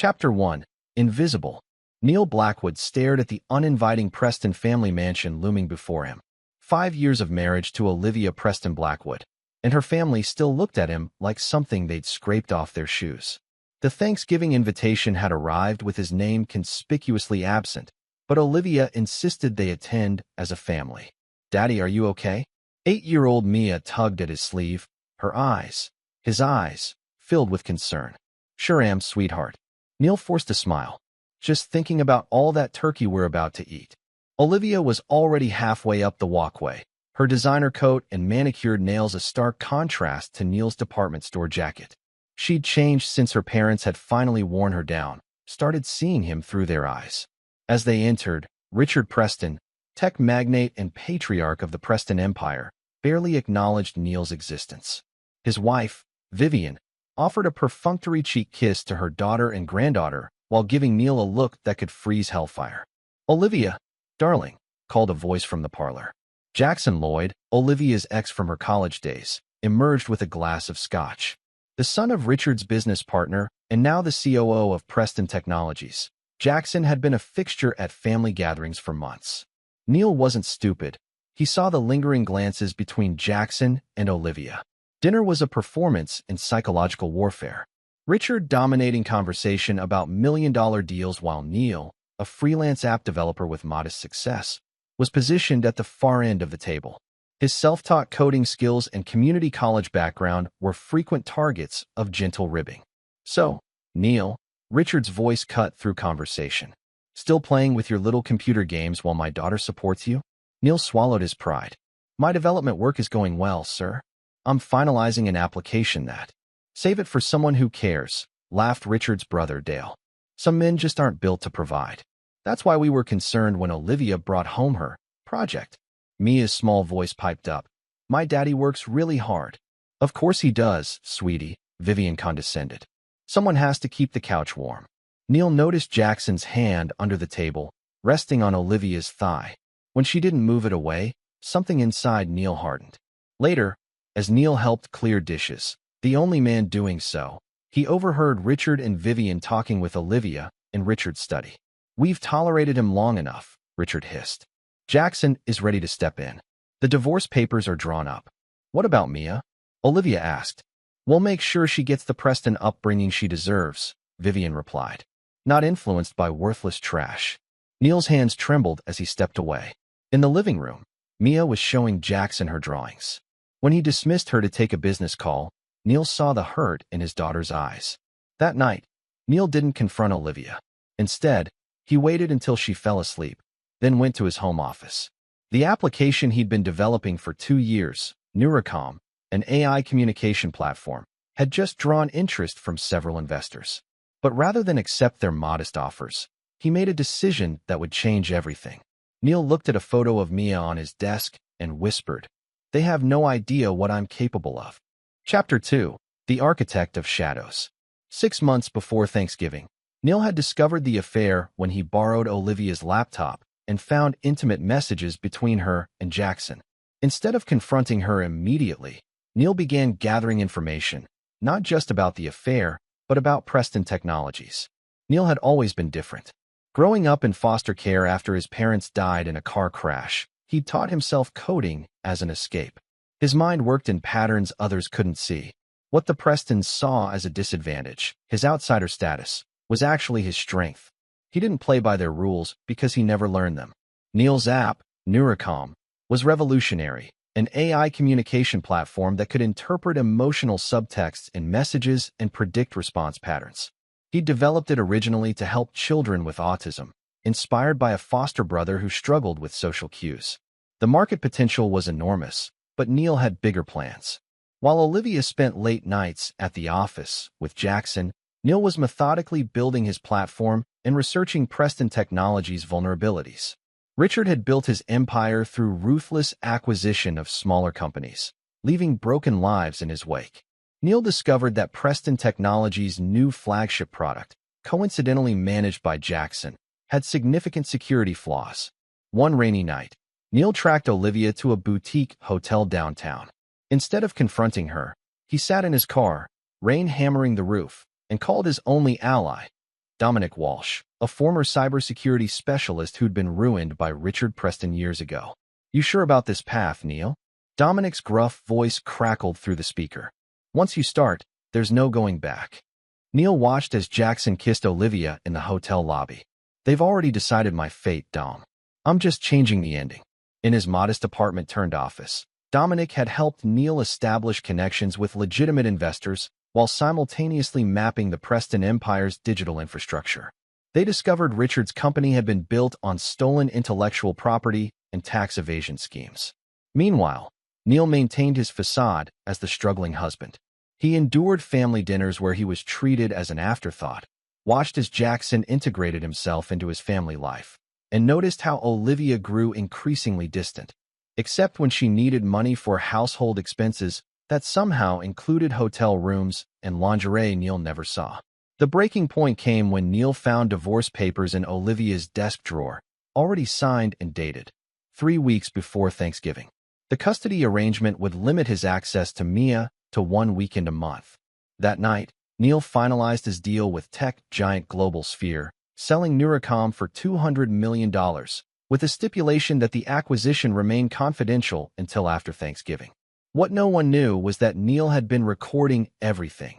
Chapter 1. Invisible. Neil Blackwood stared at the uninviting Preston family mansion looming before him. 5 years of marriage to Olivia Preston Blackwood, and her family still looked at him like something they'd scraped off their shoes. The Thanksgiving invitation had arrived with his name conspicuously absent, but Olivia insisted they attend as a family. "Daddy, are you okay?" 8-year-old Mia tugged at his sleeve, his eyes, filled with concern. "Sure am, sweetheart." Neil forced a smile. "Just thinking about all that turkey we're about to eat." Olivia was already halfway up the walkway, her designer coat and manicured nails a stark contrast to Neil's department store jacket. She'd changed since her parents had finally worn her down, started seeing him through their eyes. As they entered, Richard Preston, tech magnate and patriarch of the Preston Empire, barely acknowledged Neil's existence. His wife, Vivian, offered a perfunctory cheek kiss to her daughter and granddaughter while giving Neil a look that could freeze hellfire. "Olivia, darling," called a voice from the parlor. Jackson Lloyd, Olivia's ex from her college days, emerged with a glass of scotch. The son of Richard's business partner and now the COO of Preston Technologies, Jackson had been a fixture at family gatherings for months. Neil wasn't stupid. He saw the lingering glances between Jackson and Olivia. Dinner was a performance in psychological warfare. Richard dominating conversation about million-dollar deals while Neil, a freelance app developer with modest success, was positioned at the far end of the table. His self-taught coding skills and community college background were frequent targets of gentle ribbing. "So, Neil," Richard's voice cut through conversation. "Still playing with your little computer games while my daughter supports you?" Neil swallowed his pride. "My development work is going well, sir. I'm finalizing an application that—" "Save it for someone who cares," laughed Richard's brother Dale. "Some men just aren't built to provide. That's why we were concerned when Olivia brought home her project." Mia's small voice piped up. "My daddy works really hard." "Of course he does, sweetie," Vivian condescended. "Someone has to keep the couch warm." Neil noticed Jackson's hand under the table, resting on Olivia's thigh. When she didn't move it away, something inside Neil hardened. Later, as Neil helped clear dishes, the only man doing so, he overheard Richard and Vivian talking with Olivia in Richard's study. "We've tolerated him long enough," Richard hissed. "Jackson is ready to step in. The divorce papers are drawn up." "What about Mia?" Olivia asked. "We'll make sure she gets the Preston upbringing she deserves," Vivian replied. "Not influenced by worthless trash." Neil's hands trembled as he stepped away. In the living room, Mia was showing Jackson her drawings. When he dismissed her to take a business call, Neil saw the hurt in his daughter's eyes. That night, Neil didn't confront Olivia. Instead, he waited until she fell asleep, then went to his home office. The application he'd been developing for 2 years, Neuracom, an AI communication platform, had just drawn interest from several investors. But rather than accept their modest offers, he made a decision that would change everything. Neil looked at a photo of Mia on his desk and whispered, "They have no idea what I'm capable of." Chapter 2. The Architect of Shadows. 6 months before Thanksgiving, Neil had discovered the affair when he borrowed Olivia's laptop and found intimate messages between her and Jackson. Instead of confronting her immediately, Neil began gathering information, not just about the affair, but about Preston Technologies. Neil had always been different. Growing up in foster care after his parents died in a car crash, he'd taught himself coding as an escape. His mind worked in patterns others couldn't see. What the Prestons saw as a disadvantage, his outsider status, was actually his strength. He didn't play by their rules because he never learned them. Neil's app, Neuracom, was revolutionary, an AI communication platform that could interpret emotional subtexts in messages and predict response patterns. He developed it originally to help children with autism, inspired by a foster brother who struggled with social cues. The market potential was enormous, but Neil had bigger plans. While Olivia spent late nights at the office with Jackson, Neil was methodically building his platform and researching Preston Technologies' vulnerabilities. Richard had built his empire through ruthless acquisition of smaller companies, leaving broken lives in his wake. Neil discovered that Preston Technologies' new flagship product, coincidentally managed by Jackson, had significant security flaws. One rainy night, Neil tracked Olivia to a boutique hotel downtown. Instead of confronting her, he sat in his car, rain hammering the roof, and called his only ally, Dominic Walsh, a former cybersecurity specialist who'd been ruined by Richard Preston years ago. You sure about this path, Neil? Dominic's gruff voice crackled through the speaker. Once you start, there's no going back. Neil watched as Jackson kissed Olivia in the hotel lobby. They've already decided my fate, Dom. I'm just changing the ending. In his modest apartment-turned-office, Dominic had helped Neil establish connections with legitimate investors while simultaneously mapping the Preston Empire's digital infrastructure. They discovered Richard's company had been built on stolen intellectual property and tax evasion schemes. Meanwhile, Neil maintained his facade as the struggling husband. He endured family dinners where he was treated as an afterthought, watched as Jackson integrated himself into his family life, and noticed how Olivia grew increasingly distant, except when she needed money for household expenses that somehow included hotel rooms and lingerie Neil never saw. The breaking point came when Neil found divorce papers in Olivia's desk drawer, already signed and dated, 3 weeks before Thanksgiving. The custody arrangement would limit his access to Mia to 1 weekend a month. That night, Neil finalized his deal with tech giant Global Sphere, selling Neurocom for $200 million, with a stipulation that the acquisition remain confidential until after Thanksgiving. What no one knew was that Neil had been recording everything.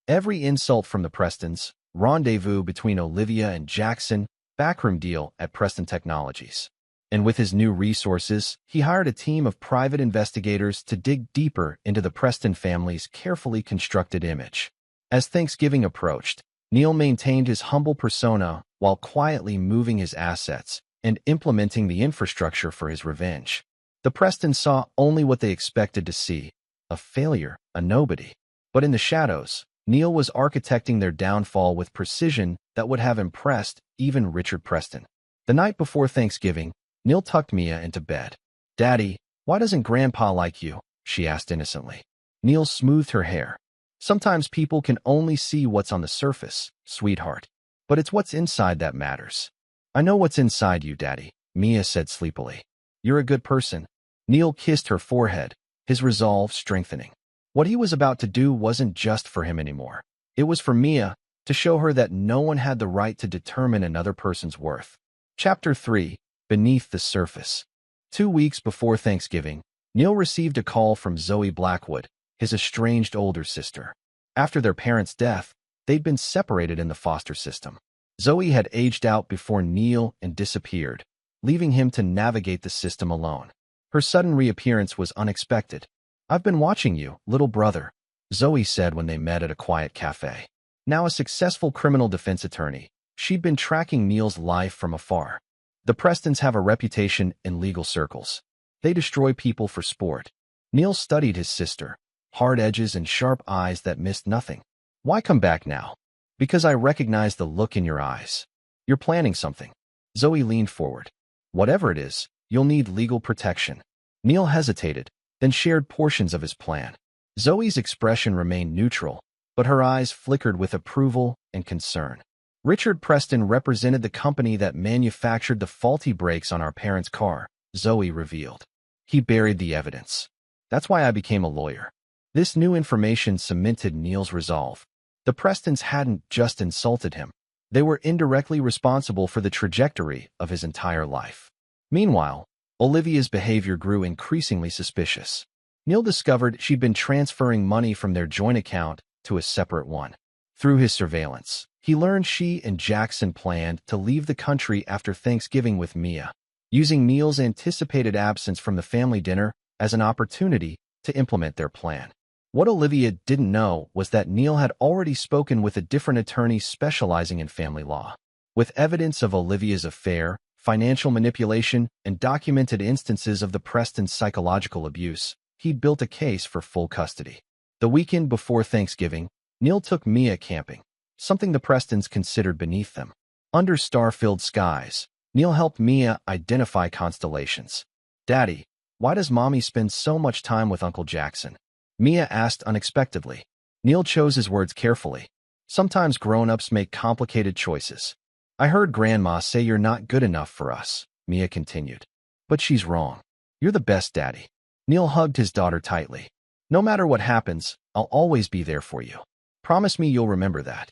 Every insult from the Prestons, rendezvous between Olivia and Jackson, backroom deal at Preston Technologies. And with his new resources, he hired a team of private investigators to dig deeper into the Preston family's carefully constructed image. As Thanksgiving approached, Neil maintained his humble persona while quietly moving his assets and implementing the infrastructure for his revenge. The Prestons saw only what they expected to see, a failure, a nobody. But in the shadows, Neil was architecting their downfall with precision that would have impressed even Richard Preston. The night before Thanksgiving, Neil tucked Mia into bed. "Daddy, why doesn't Grandpa like you?" she asked innocently. Neil smoothed her hair. "Sometimes people can only see what's on the surface, sweetheart. But it's what's inside that matters." "I know what's inside you, Daddy," Mia said sleepily. "You're a good person." Neil kissed her forehead, his resolve strengthening. What he was about to do wasn't just for him anymore. It was for Mia, to show her that no one had the right to determine another person's worth. Chapter 3. Beneath the Surface. 2 weeks before Thanksgiving, Neil received a call from Zoe Blackwood, his estranged older sister. After their parents' death, they'd been separated in the foster system. Zoe had aged out before Neil and disappeared, leaving him to navigate the system alone. Her sudden reappearance was unexpected. "I've been watching you, little brother," Zoe said when they met at a quiet cafe. Now a successful criminal defense attorney, she'd been tracking Neil's life from afar. The Prestons have a reputation in legal circles. They destroy people for sport. Neil studied his sister, hard edges and sharp eyes that missed nothing. "Why come back now?" "Because I recognize the look in your eyes. You're planning something." Zoe leaned forward. "Whatever it is, you'll need legal protection." Neil hesitated, then shared portions of his plan. Zoe's expression remained neutral, but her eyes flickered with approval and concern. "Richard Preston represented the company that manufactured the faulty brakes on our parents' car," Zoe revealed. "He buried the evidence. That's why I became a lawyer." This new information cemented Neil's resolve. The Prestons hadn't just insulted him. They were indirectly responsible for the trajectory of his entire life. Meanwhile, Olivia's behavior grew increasingly suspicious. Neil discovered she'd been transferring money from their joint account to a separate one. Through his surveillance, he learned she and Jackson planned to leave the country after Thanksgiving with Mia, using Neil's anticipated absence from the family dinner as an opportunity to implement their plan. What Olivia didn't know was that Neil had already spoken with a different attorney specializing in family law. With evidence of Olivia's affair, financial manipulation, and documented instances of the Prestons' psychological abuse, he'd built a case for full custody. The weekend before Thanksgiving, Neil took Mia camping, something the Prestons considered beneath them. Under star-filled skies, Neil helped Mia identify constellations. "Daddy, why does Mommy spend so much time with Uncle Jackson?" Mia asked unexpectedly. Neil chose his words carefully. "Sometimes grown-ups make complicated choices. I heard Grandma say you're not good enough for us," Mia continued. "But she's wrong. You're the best daddy." Neil hugged his daughter tightly. "No matter what happens, I'll always be there for you. Promise me you'll remember that."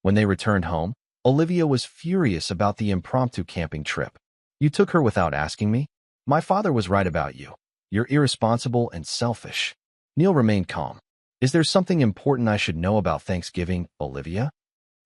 When they returned home, Olivia was furious about the impromptu camping trip. You took her without asking me? My father was right about you. You're irresponsible and selfish. Neil remained calm. Is there something important I should know about Thanksgiving, Olivia?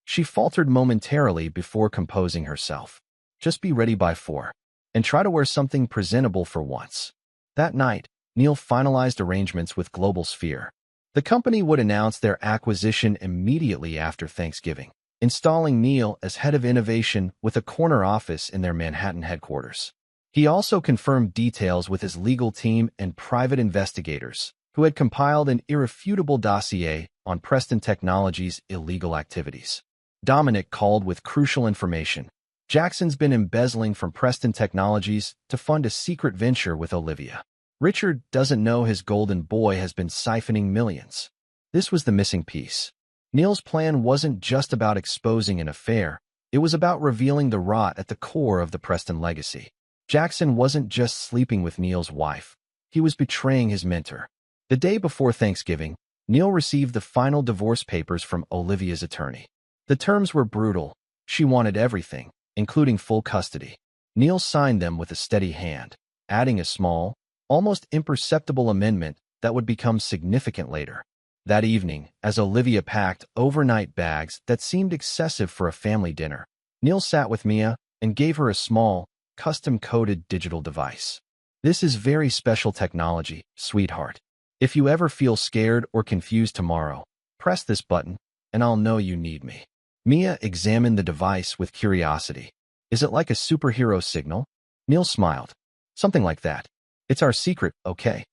She faltered momentarily before composing herself. Just be ready by 4. And try to wear something presentable for once. That night, Neil finalized arrangements with Global Sphere. The company would announce their acquisition immediately after Thanksgiving, installing Neil as head of innovation with a corner office in their Manhattan headquarters. He also confirmed details with his legal team and private investigators, who had compiled an irrefutable dossier on Preston Technologies' illegal activities. Dominic called with crucial information. Jackson's been embezzling from Preston Technologies to fund a secret venture with Olivia. Richard doesn't know his golden boy has been siphoning millions. This was the missing piece. Neil's plan wasn't just about exposing an affair, it was about revealing the rot at the core of the Preston legacy. Jackson wasn't just sleeping with Neil's wife, he was betraying his mentor. The day before Thanksgiving, Neil received the final divorce papers from Olivia's attorney. The terms were brutal. She wanted everything, including full custody. Neil signed them with a steady hand, adding a small, almost imperceptible amendment that would become significant later. That evening, as Olivia packed overnight bags that seemed excessive for a family dinner, Neil sat with Mia and gave her a small, custom-coded digital device. This is very special technology, sweetheart. If you ever feel scared or confused tomorrow, press this button, and I'll know you need me. Mia examined the device with curiosity. Is it like a superhero signal? Neil smiled. Something like that. It's our secret, okay?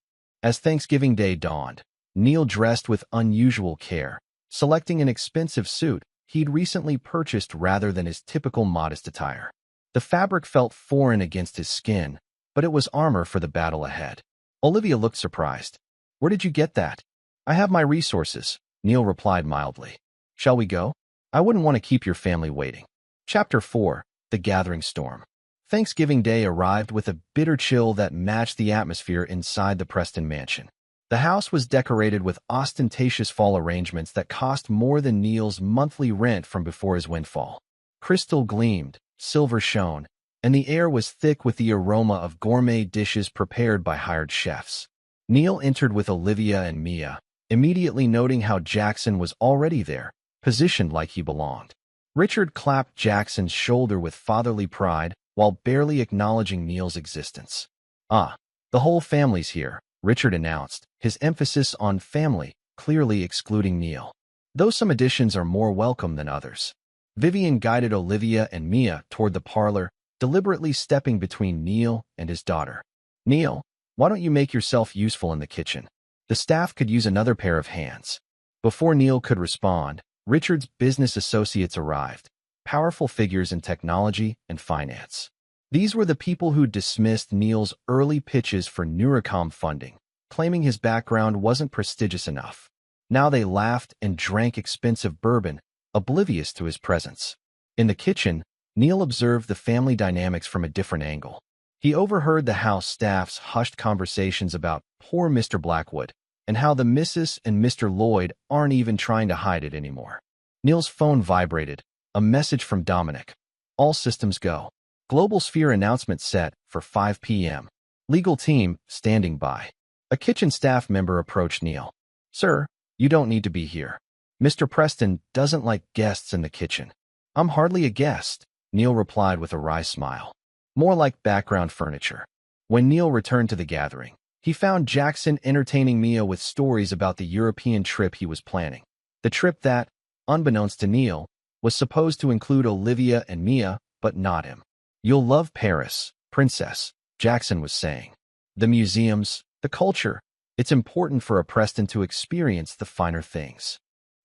As Thanksgiving Day dawned, Neil dressed with unusual care, selecting an expensive suit he'd recently purchased rather than his typical modest attire. The fabric felt foreign against his skin, but it was armor for the battle ahead. Olivia looked surprised. Where did you get that? I have my resources, Neil replied mildly. Shall we go? I wouldn't want to keep your family waiting. Chapter 4. The Gathering Storm. Thanksgiving Day arrived with a bitter chill that matched the atmosphere inside the Preston mansion. The house was decorated with ostentatious fall arrangements that cost more than Neil's monthly rent from before his windfall. Crystal gleamed, silver shone, and the air was thick with the aroma of gourmet dishes prepared by hired chefs. Neil entered with Olivia and Mia, immediately noting how Jackson was already there, positioned like he belonged. Richard clapped Jackson's shoulder with fatherly pride while barely acknowledging Neil's existence. Ah, the whole family's here, Richard announced, his emphasis on family clearly excluding Neil. Though some additions are more welcome than others. Vivian guided Olivia and Mia toward the parlor, deliberately stepping between Neil and his daughter. Neil, why don't you make yourself useful in the kitchen? The staff could use another pair of hands. Before Neil could respond, Richard's business associates arrived, powerful figures in technology and finance. These were the people who dismissed Neil's early pitches for Neurocom funding, claiming his background wasn't prestigious enough. Now they laughed and drank expensive bourbon, oblivious to his presence. In the kitchen, Neil observed the family dynamics from a different angle. He overheard the house staff's hushed conversations about poor Mr. Blackwood and how the Mrs. and Mr. Lloyd aren't even trying to hide it anymore. Neil's phone vibrated, a message from Dominic. All systems go. Global Sphere announcement set for 5 p.m. Legal team standing by. A kitchen staff member approached Neil. Sir, you don't need to be here. Mr. Preston doesn't like guests in the kitchen. I'm hardly a guest, Neil replied with a wry smile. More like background furniture. When Neil returned to the gathering, he found Jackson entertaining Mia with stories about the European trip he was planning. The trip that, unbeknownst to Neil, was supposed to include Olivia and Mia, but not him. You'll love Paris, princess, Jackson was saying. The museums, the culture, it's important for a Preston to experience the finer things.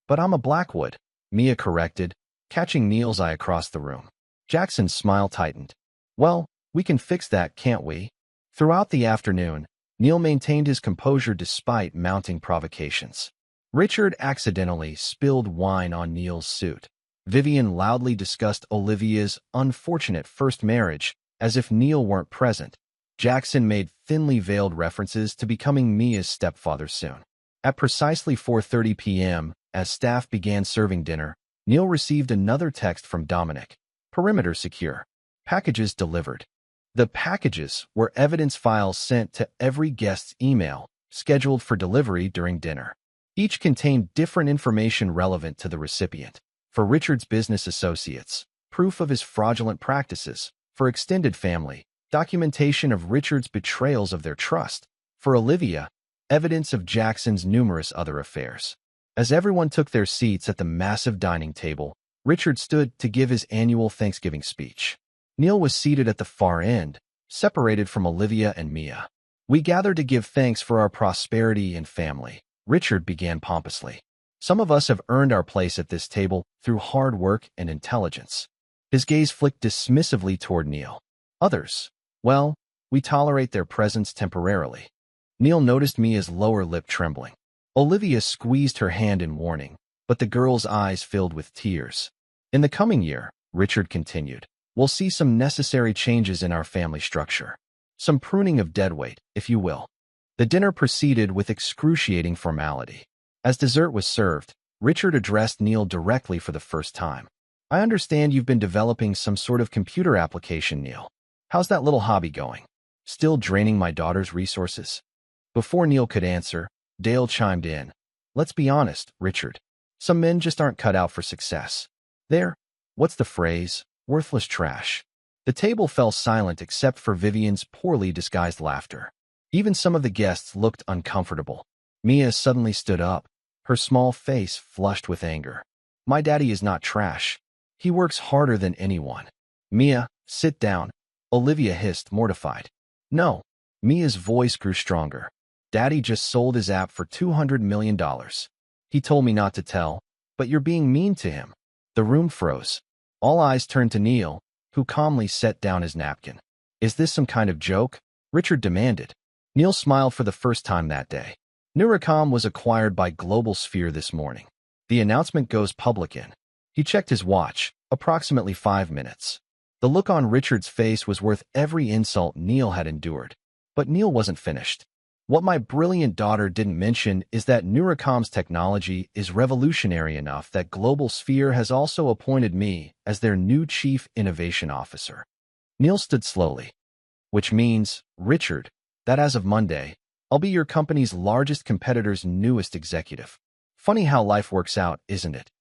But I'm a Blackwood, Mia corrected, catching Neil's eye across the room. Jackson's smile tightened. Well, we can fix that, can't we? Throughout the afternoon, Neil maintained his composure despite mounting provocations. Richard accidentally spilled wine on Neil's suit. Vivian loudly discussed Olivia's unfortunate first marriage, as if Neil weren't present. Jackson made thinly veiled references to becoming Mia's stepfather soon. At precisely 4:30 p.m., as staff began serving dinner, Neil received another text from Dominic. Perimeter secure. Packages delivered. The packages were evidence files sent to every guest's email, scheduled for delivery during dinner. Each contained different information relevant to the recipient. For Richard's business associates, proof of his fraudulent practices. For extended family, documentation of Richard's betrayals of their trust. For Olivia, evidence of Jackson's numerous other affairs. As everyone took their seats at the massive dining table, Richard stood to give his annual Thanksgiving speech. Neil was seated at the far end, separated from Olivia and Mia. "We gather to give thanks for our prosperity and family," Richard began pompously. "Some of us have earned our place at this table through hard work and intelligence." His gaze flicked dismissively toward Neil. "Others, well, we tolerate their presence temporarily." Neil noticed Mia's lower lip trembling. Olivia squeezed her hand in warning, but the girl's eyes filled with tears. "In the coming year," Richard continued, "we'll see some necessary changes in our family structure. Some pruning of deadweight, if you will." The dinner proceeded with excruciating formality. As dessert was served, Richard addressed Neil directly for the first time. "I understand you've been developing some sort of computer application, Neil. How's that little hobby going? Still draining my daughter's resources?" Before Neil could answer, Dale chimed in. "Let's be honest, Richard. Some men just aren't cut out for success. They're, what's the phrase, worthless trash." The table fell silent except for Vivian's poorly disguised laughter. Even some of the guests looked uncomfortable. Mia suddenly stood up, her small face flushed with anger. "My daddy is not trash. He works harder than anyone." "Mia, sit down," Olivia hissed, mortified. "No." Mia's voice grew stronger. "Daddy just sold his app for $200 million. He told me not to tell, but you're being mean to him." The room froze. All eyes turned to Neil, who calmly set down his napkin. "Is this some kind of joke?" Richard demanded. Neil smiled for the first time that day. "Nuricom was acquired by Global Sphere this morning. The announcement goes public in—" He checked his watch, approximately 5 minutes. The look on Richard's face was worth every insult Neil had endured. But Neil wasn't finished. "What my brilliant daughter didn't mention is that Nuricom's technology is revolutionary enough that Global Sphere has also appointed me as their new Chief Innovation Officer." Neil stood slowly. "Which means, Richard, that as of Monday, I'll be your company's largest competitor's newest executive. Funny how life works out, isn't it?"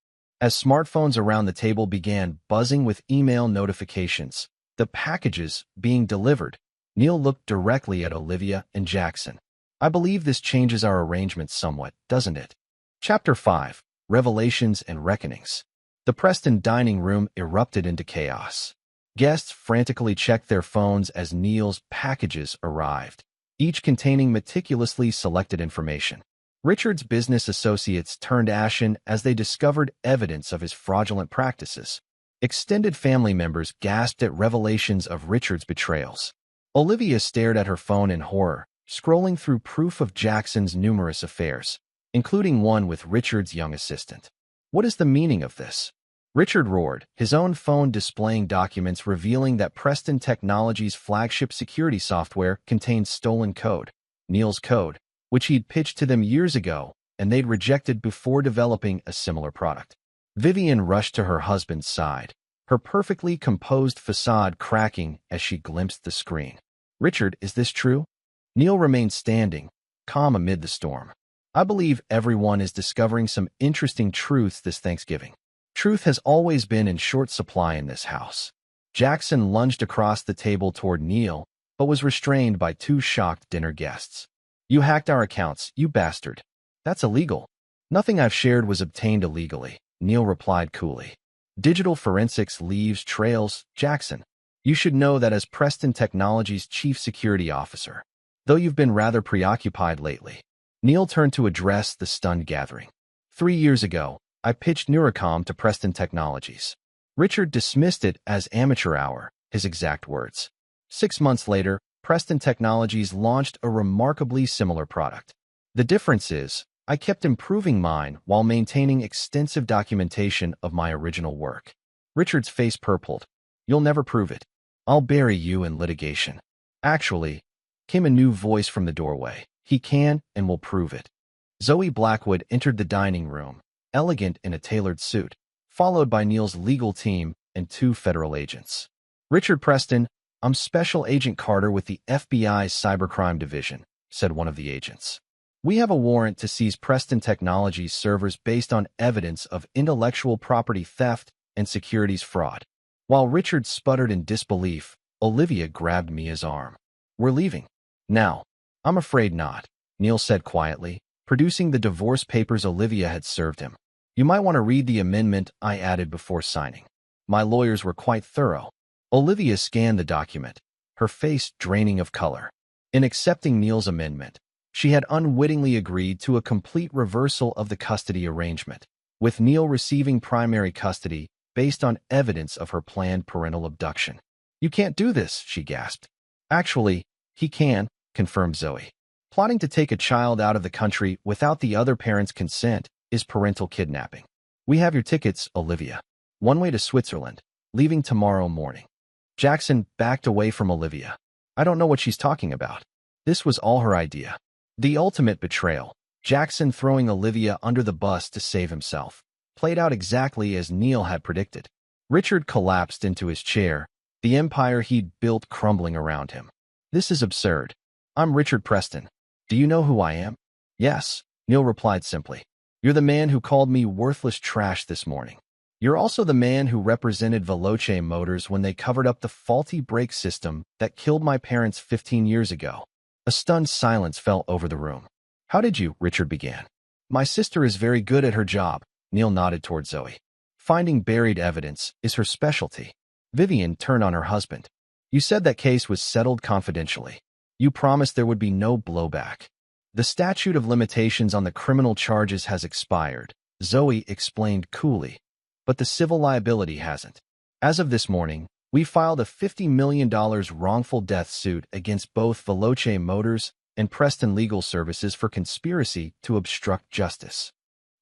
As smartphones around the table began buzzing with email notifications, the packages being delivered, Neil looked directly at Olivia and Jackson. "I believe this changes our arrangements somewhat, doesn't it?" Chapter 5. Revelations and Reckonings. The Preston dining room erupted into chaos. Guests frantically checked their phones as Neil's packages arrived, each containing meticulously selected information. Richard's business associates turned ashen as they discovered evidence of his fraudulent practices. Extended family members gasped at revelations of Richard's betrayals. Olivia stared at her phone in horror, scrolling through proof of Jackson's numerous affairs, including one with Richard's young assistant. "What is the meaning of this?" Richard roared, his own phone displaying documents revealing that Preston Technologies' flagship security software contained stolen code, Neil's code, which he'd pitched to them years ago, and they'd rejected before developing a similar product. Vivian rushed to her husband's side, her perfectly composed facade cracking as she glimpsed the screen. "Richard, is this true?" Neil remained standing, calm amid the storm. "I believe everyone is discovering some interesting truths this Thanksgiving. Truth has always been in short supply in this house." Jackson lunged across the table toward Neil, but was restrained by 2 shocked dinner guests. "You hacked our accounts, you bastard. That's illegal." "Nothing I've shared was obtained illegally," Neil replied coolly. "Digital forensics leaves trails, Jackson. You should know that as Preston Technologies' chief security officer, though you've been rather preoccupied lately." Neil turned to address the stunned gathering. 3 years ago, I pitched Nuricom to Preston Technologies. Richard dismissed it as amateur hour, his exact words. 6 months later, Preston Technologies launched a remarkably similar product. The difference is, I kept improving mine while maintaining extensive documentation of my original work. Richard's face purpled. "You'll never prove it. I'll bury you in litigation." "Actually," came a new voice from the doorway, "he can and will prove it." Zoe Blackwood entered the dining room, elegant in a tailored suit. followed by Neil's legal team and 2 federal agents. "Richard Preston, I'm Special Agent Carter with the FBI's Cybercrime Division," said one of the agents. "We have a warrant to seize Preston Technologies servers based on evidence of intellectual property theft and securities fraud." While Richard sputtered in disbelief, Olivia grabbed Mia's arm. "We're leaving." "Now." "I'm afraid not," Neil said quietly, producing the divorce papers Olivia had served him. "You might want to read the amendment I added before signing. My lawyers were quite thorough." Olivia scanned the document, her face draining of color. In accepting Neil's amendment, she had unwittingly agreed to a complete reversal of the custody arrangement, with Neil receiving primary custody based on evidence of her planned parental abduction. "You can't do this," she gasped. "Actually, he can," confirmed Zoe. "Plotting to take a child out of the country without the other parent's consent is parental kidnapping. We have your tickets, Olivia. One way to Switzerland, leaving tomorrow morning." Jackson backed away from Olivia. "I don't know what she's talking about. This was all her idea." The ultimate betrayal, Jackson throwing Olivia under the bus to save himself, played out exactly as Neil had predicted. Richard collapsed into his chair, the empire he'd built crumbling around him. "This is absurd. I'm Richard Preston. Do you know who I am?" "Yes," Neil replied simply. "You're the man who called me worthless trash this morning. You're also the man who represented Veloce Motors when they covered up the faulty brake system that killed my parents 15 years ago." A stunned silence fell over the room. "How did you?" Richard began. "My sister is very good at her job," Neil nodded toward Zoe. "Finding buried evidence is her specialty." Vivian turned on her husband. "You said that case was settled confidentially. You promised there would be no blowback." "The statute of limitations on the criminal charges has expired," Zoe explained coolly. "But the civil liability hasn't. As of this morning, we filed a $50 million wrongful death suit against both Veloce Motors and Preston Legal Services for conspiracy to obstruct justice."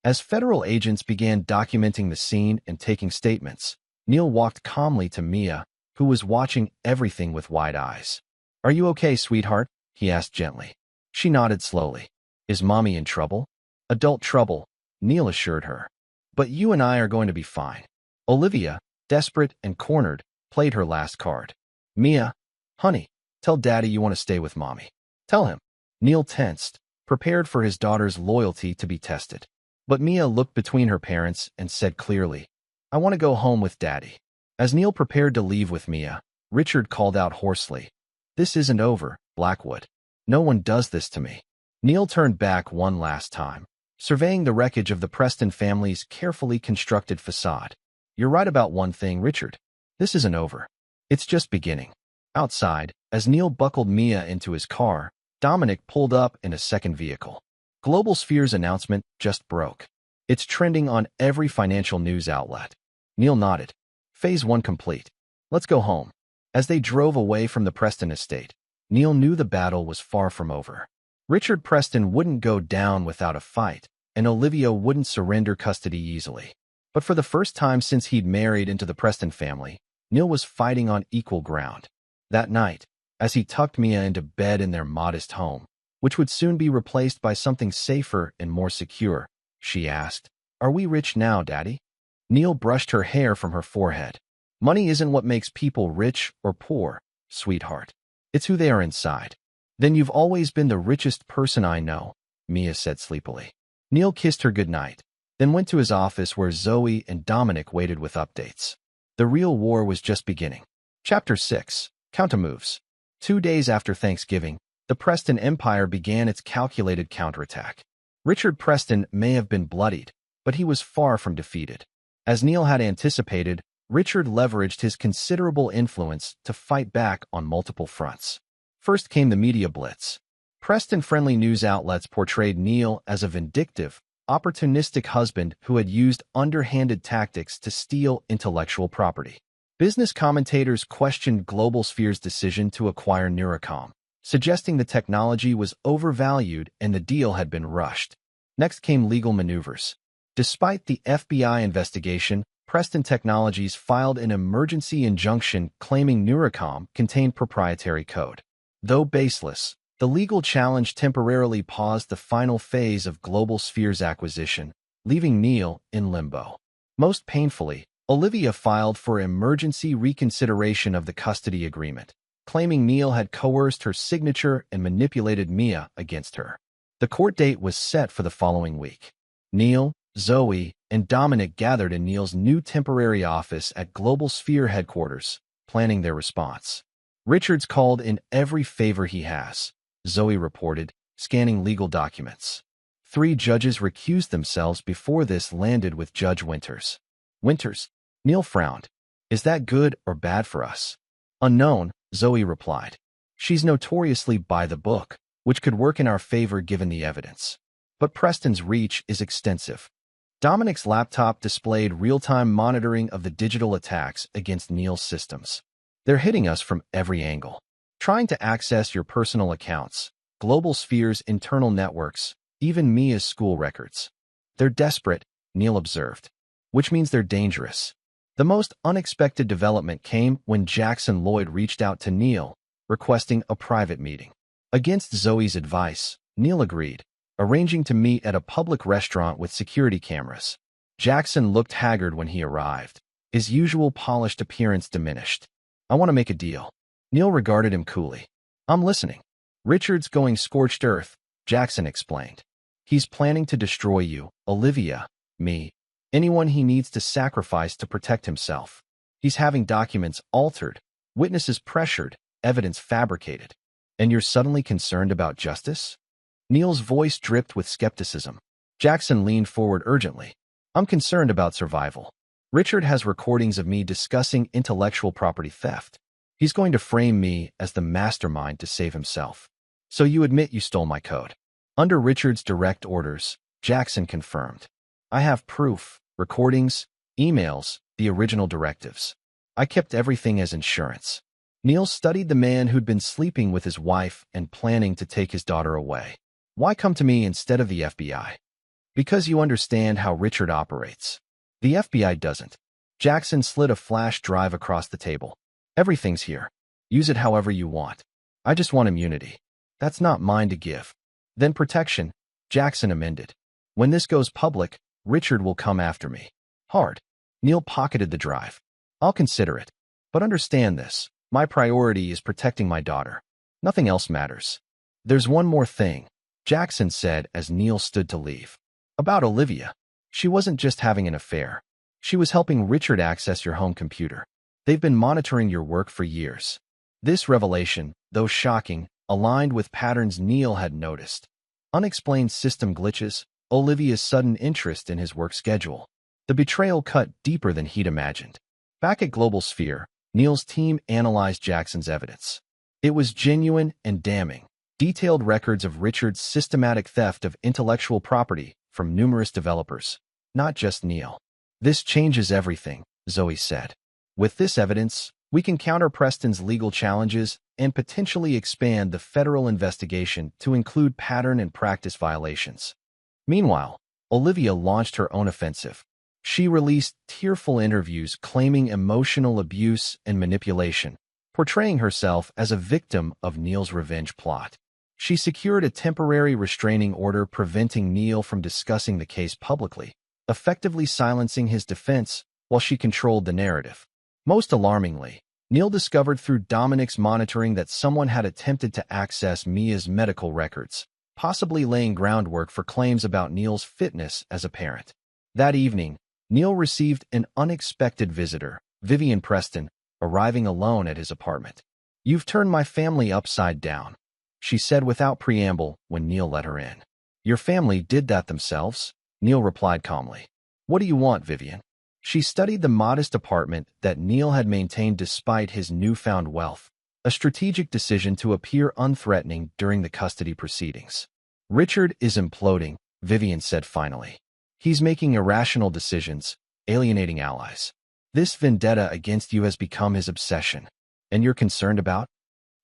As federal agents began documenting the scene and taking statements, Neil walked calmly to Mia, who was watching everything with wide eyes. "Are you okay, sweetheart?" he asked gently. She nodded slowly. "Is Mommy in trouble?" "Adult trouble," Neil assured her. "But you and I are going to be fine." Olivia, desperate and cornered, played her last card. "Mia, honey, tell Daddy you want to stay with Mommy. Tell him." Neil tensed, prepared for his daughter's loyalty to be tested. But Mia looked between her parents and said clearly, "I want to go home with Daddy." As Neil prepared to leave with Mia, Richard called out hoarsely, "This isn't over, Blackwood. No one does this to me." Neil turned back one last time, surveying the wreckage of the Preston family's carefully constructed facade. "You're right about one thing, Richard. This isn't over. It's just beginning." Outside, as Neil buckled Mia into his car, Dominic pulled up in a second vehicle. Global Sphere's announcement just broke. It's trending on every financial news outlet. Neil nodded. Phase 1 complete. Let's go home. As they drove away from the Preston estate, Neil knew the battle was far from over. Richard Preston wouldn't go down without a fight, and Olivia wouldn't surrender custody easily. But for the first time since he'd married into the Preston family, Neil was fighting on equal ground. That night, as he tucked Mia into bed in their modest home, which would soon be replaced by something safer and more secure, she asked, "Are we rich now, Daddy?" Neil brushed her hair from her forehead. "Money isn't what makes people rich or poor, sweetheart. It's who they are inside." "Then you've always been the richest person I know," Mia said sleepily. Neil kissed her goodnight, then went to his office where Zoe and Dominic waited with updates. The real war was just beginning. Chapter 6. Countermoves. 2 days after Thanksgiving, the Preston Empire began its calculated counterattack. Richard Preston may have been bloodied, but he was far from defeated. As Neil had anticipated, Richard leveraged his considerable influence to fight back on multiple fronts. First came the media blitz. Preston-friendly news outlets portrayed Neil as a vindictive, opportunistic husband who had used underhanded tactics to steal intellectual property. Business commentators questioned Global Sphere's decision to acquire Neurocom, suggesting the technology was overvalued and the deal had been rushed. Next came legal maneuvers. Despite the FBI investigation, Preston Technologies filed an emergency injunction claiming Neurocom contained proprietary code. Though baseless, the legal challenge temporarily paused the final phase of Global Sphere's acquisition, leaving Neil in limbo. Most painfully, Olivia filed for emergency reconsideration of the custody agreement, claiming Neil had coerced her signature and manipulated Mia against her. The court date was set for the following week. Neil, Zoe, and Dominic gathered in Neil's new temporary office at Global Sphere headquarters, planning their response. Richard's called in every favor he has, Zoe reported, scanning legal documents. 3 judges recused themselves before this landed with Judge Winters. Winters, Neil frowned. Is that good or bad for us? Unknown, Zoe replied. She's notoriously by the book, which could work in our favor given the evidence. But Preston's reach is extensive. Dominic's laptop displayed real-time monitoring of the digital attacks against Neil's systems. They're hitting us from every angle, trying to access your personal accounts, Global Sphere's internal networks, even Mia's school records. They're desperate, Neil observed, which means they're dangerous. The most unexpected development came when Jackson Lloyd reached out to Neil, requesting a private meeting. Against Zoe's advice, Neil agreed, arranging to meet at a public restaurant with security cameras. Jackson looked haggard when he arrived, his usual polished appearance diminished. I want to make a deal. Neil regarded him coolly. I'm listening. Richard's going scorched earth, Jackson explained. He's planning to destroy you, Olivia, me, anyone he needs to sacrifice to protect himself. He's having documents altered, witnesses pressured, evidence fabricated. And you're suddenly concerned about justice? Neil's voice dripped with skepticism. Jackson leaned forward urgently. I'm concerned about survival. Richard has recordings of me discussing intellectual property theft. He's going to frame me as the mastermind to save himself. So you admit you stole my code? Under Richard's direct orders, Jackson confirmed. I have proof, recordings, emails, the original directives. I kept everything as insurance. Neil studied the man who'd been sleeping with his wife and planning to take his daughter away. Why come to me instead of the FBI? Because you understand how Richard operates. The FBI doesn't. Jackson slid a flash drive across the table. Everything's here. Use it however you want. I just want immunity. That's not mine to give. Then protection, Jackson amended. When this goes public, Richard will come after me. Hard. Neil pocketed the drive. I'll consider it. But understand this. My priority is protecting my daughter. Nothing else matters. There's one more thing, Jackson said as Neil stood to leave. About Olivia. She wasn't just having an affair. She was helping Richard access your home computer. They've been monitoring your work for years. This revelation, though shocking, aligned with patterns Neil had noticed. Unexplained system glitches, Olivia's sudden interest in his work schedule. The betrayal cut deeper than he'd imagined. Back at Global Sphere, Neil's team analyzed Jackson's evidence. It was genuine and damning. Detailed records of Richard's systematic theft of intellectual property from numerous developers, not just Neil. This changes everything, Zoe said. With this evidence, we can counter Preston's legal challenges and potentially expand the federal investigation to include pattern and practice violations. Meanwhile, Olivia launched her own offensive. She released tearful interviews claiming emotional abuse and manipulation, portraying herself as a victim of Neil's revenge plot. She secured a temporary restraining order preventing Neil from discussing the case publicly, effectively silencing his defense while she controlled the narrative. Most alarmingly, Neil discovered through Dominic's monitoring that someone had attempted to access Mia's medical records, possibly laying groundwork for claims about Neil's fitness as a parent. That evening, Neil received an unexpected visitor, Vivian Preston, arriving alone at his apartment. "You've turned my family upside down," she said without preamble when Neil let her in. "Your family did that themselves," Neil replied calmly. "What do you want, Vivian?" She studied the modest apartment that Neil had maintained despite his newfound wealth, a strategic decision to appear unthreatening during the custody proceedings. "Richard is imploding," Vivian said finally. "He's making irrational decisions, alienating allies. This vendetta against you has become his obsession. And you're concerned about?"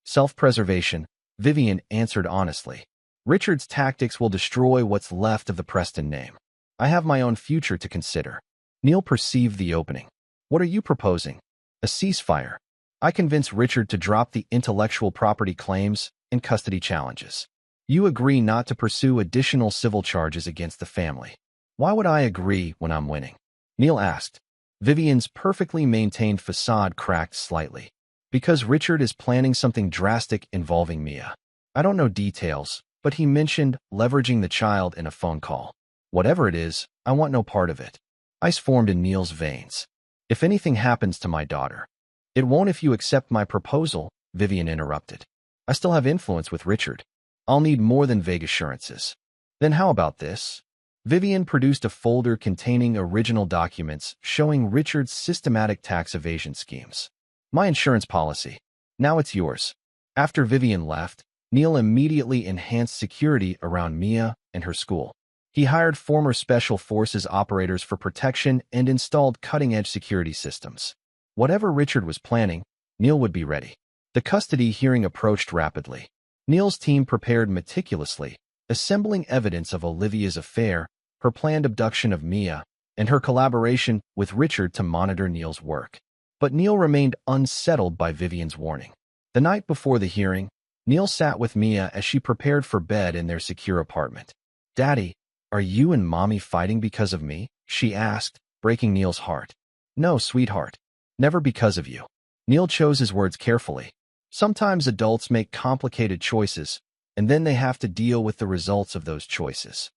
"Self-preservation," Vivian answered honestly. "Richard's tactics will destroy what's left of the Preston name. I have my own future to consider." Neil perceived the opening. "What are you proposing?" "A ceasefire. I convince Richard to drop the intellectual property claims and custody challenges. You agree not to pursue additional civil charges against the family." "Why would I agree when I'm winning?" Neil asked. Vivian's perfectly maintained facade cracked slightly. Because Richard is planning something drastic involving Mia. I don't know details, but he mentioned leveraging the child in a phone call. Whatever it is, I want no part of it. Ice formed in Neil's veins. If anything happens to my daughter. It won't if you accept my proposal, Vivian interrupted. I still have influence with Richard. I'll need more than vague assurances. Then how about this? Vivian produced a folder containing original documents showing Richard's systematic tax evasion schemes. My insurance policy. Now it's yours. After Vivian left, Neil immediately enhanced security around Mia and her school. He hired former Special Forces operators for protection and installed cutting-edge security systems. Whatever Richard was planning, Neil would be ready. The custody hearing approached rapidly. Neil's team prepared meticulously, assembling evidence of Olivia's affair, her planned abduction of Mia, and her collaboration with Richard to monitor Neil's work. But Neil remained unsettled by Vivian's warning. The night before the hearing, Neil sat with Mia as she prepared for bed in their secure apartment. "Daddy, are you and Mommy fighting because of me?" she asked, breaking Neil's heart. "No, sweetheart. Never because of you." Neil chose his words carefully. Sometimes adults make complicated choices, and then they have to deal with the results of those choices.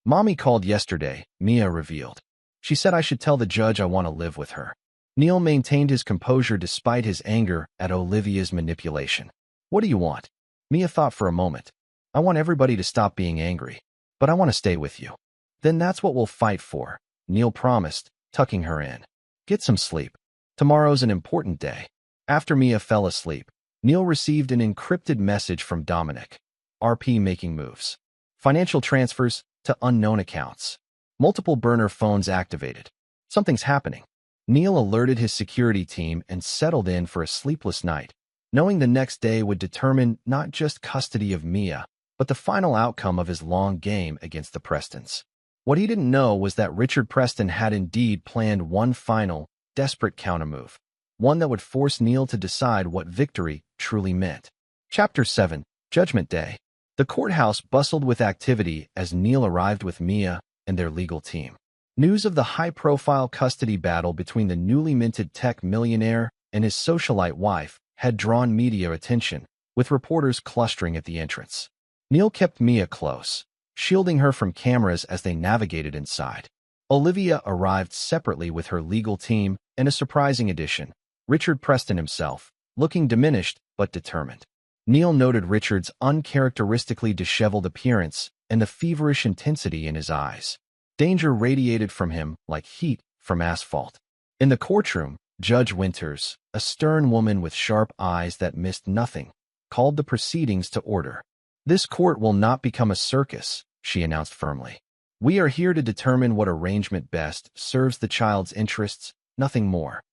"Mommy called yesterday," Mia revealed. "She said I should tell the judge I want to live with her." Neil maintained his composure despite his anger at Olivia's manipulation. "What do you want?" Mia thought for a moment. "I want everybody to stop being angry, but I want to stay with you." "Then that's what we'll fight for," Neil promised, tucking her in. "Get some sleep. Tomorrow's an important day." After Mia fell asleep, Neil received an encrypted message from Dominic. RP making moves. Financial transfers to unknown accounts. Multiple burner phones activated. Something's happening. Neil alerted his security team and settled in for a sleepless night, knowing the next day would determine not just custody of Mia, but the final outcome of his long game against the Prestons. What he didn't know was that Richard Preston had indeed planned one final, desperate countermove, one that would force Neil to decide what victory truly meant. Chapter 7, Judgment Day. The courthouse bustled with activity as Neil arrived with Mia and their legal team. News of the high-profile custody battle between the newly minted tech millionaire and his socialite wife had drawn media attention, with reporters clustering at the entrance. Neil kept Mia close, shielding her from cameras as they navigated inside. Olivia arrived separately with her legal team and a surprising addition, Richard Preston himself, looking diminished but determined. Neil noted Richard's uncharacteristically disheveled appearance and the feverish intensity in his eyes. Danger radiated from him like heat from asphalt. In the courtroom, Judge Winters, a stern woman with sharp eyes that missed nothing, called the proceedings to order. "This court will not become a circus," she announced firmly. "We are here to determine what arrangement best serves the child's interests, nothing more."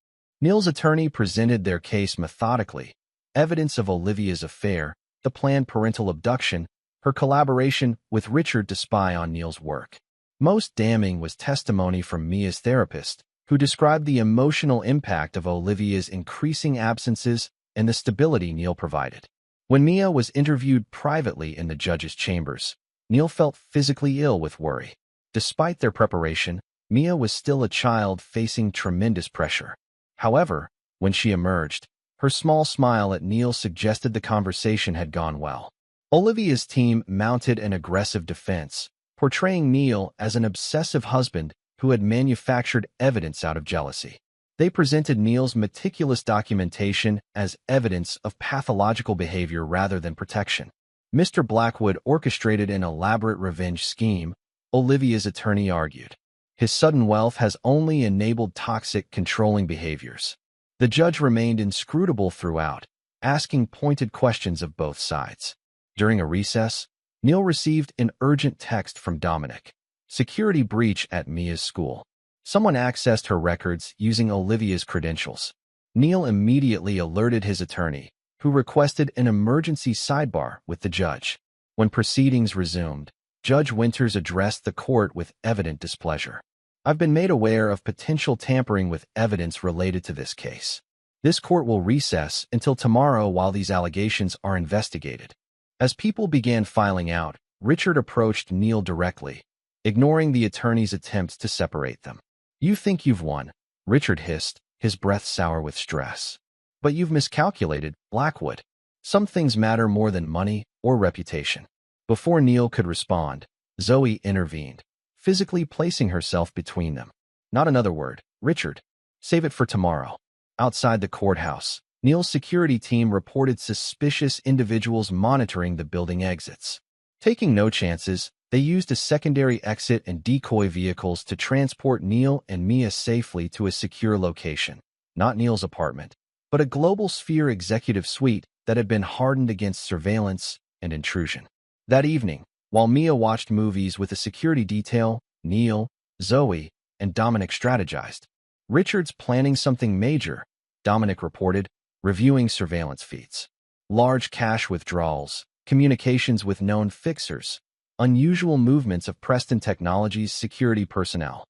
Neil's attorney presented their case methodically. Evidence of Olivia's affair, the planned parental abduction, her collaboration with Richard to spy on Neil's work. Most damning was testimony from Mia's therapist, who described the emotional impact of Olivia's increasing absences and the stability Neil provided. When Mia was interviewed privately in the judge's chambers, Neil felt physically ill with worry. Despite their preparation, Mia was still a child facing tremendous pressure. However, when she emerged, her small smile at Neil suggested the conversation had gone well. Olivia's team mounted an aggressive defense, portraying Neil as an obsessive husband who had manufactured evidence out of jealousy. They presented Neil's meticulous documentation as evidence of pathological behavior rather than protection. Mr. Blackwood orchestrated an elaborate revenge scheme, Olivia's attorney argued. His sudden wealth has only enabled toxic, controlling behaviors. The judge remained inscrutable throughout, asking pointed questions of both sides. During a recess, Neil received an urgent text from Dominic. Security breach at Mia's school. Someone accessed her records using Olivia's credentials. Neil immediately alerted his attorney, who requested an emergency sidebar with the judge. When proceedings resumed, Judge Winters addressed the court with evident displeasure. "I've been made aware of potential tampering with evidence related to this case. This court will recess until tomorrow while these allegations are investigated." As people began filing out, Richard approached Neil directly, ignoring the attorney's attempts to separate them. You think you've won, Richard hissed, his breath sour with stress. But you've miscalculated, Blackwood. Some things matter more than money or reputation. Before Neil could respond, Zoe intervened, physically placing herself between them. Not another word, Richard. Save it for tomorrow. Outside the courthouse, Neil's security team reported suspicious individuals monitoring the building exits. Taking no chances, they used a secondary exit and decoy vehicles to transport Neil and Mia safely to a secure location. Not Neil's apartment, but a Global Sphere executive suite that had been hardened against surveillance and intrusion. That evening, while Mia watched movies with a security detail, Neil, Zoe, and Dominic strategized. Richard's planning something major, Dominic reported, reviewing surveillance feeds. Large cash withdrawals, communications with known fixers, unusual movements of Preston Technologies' security personnel.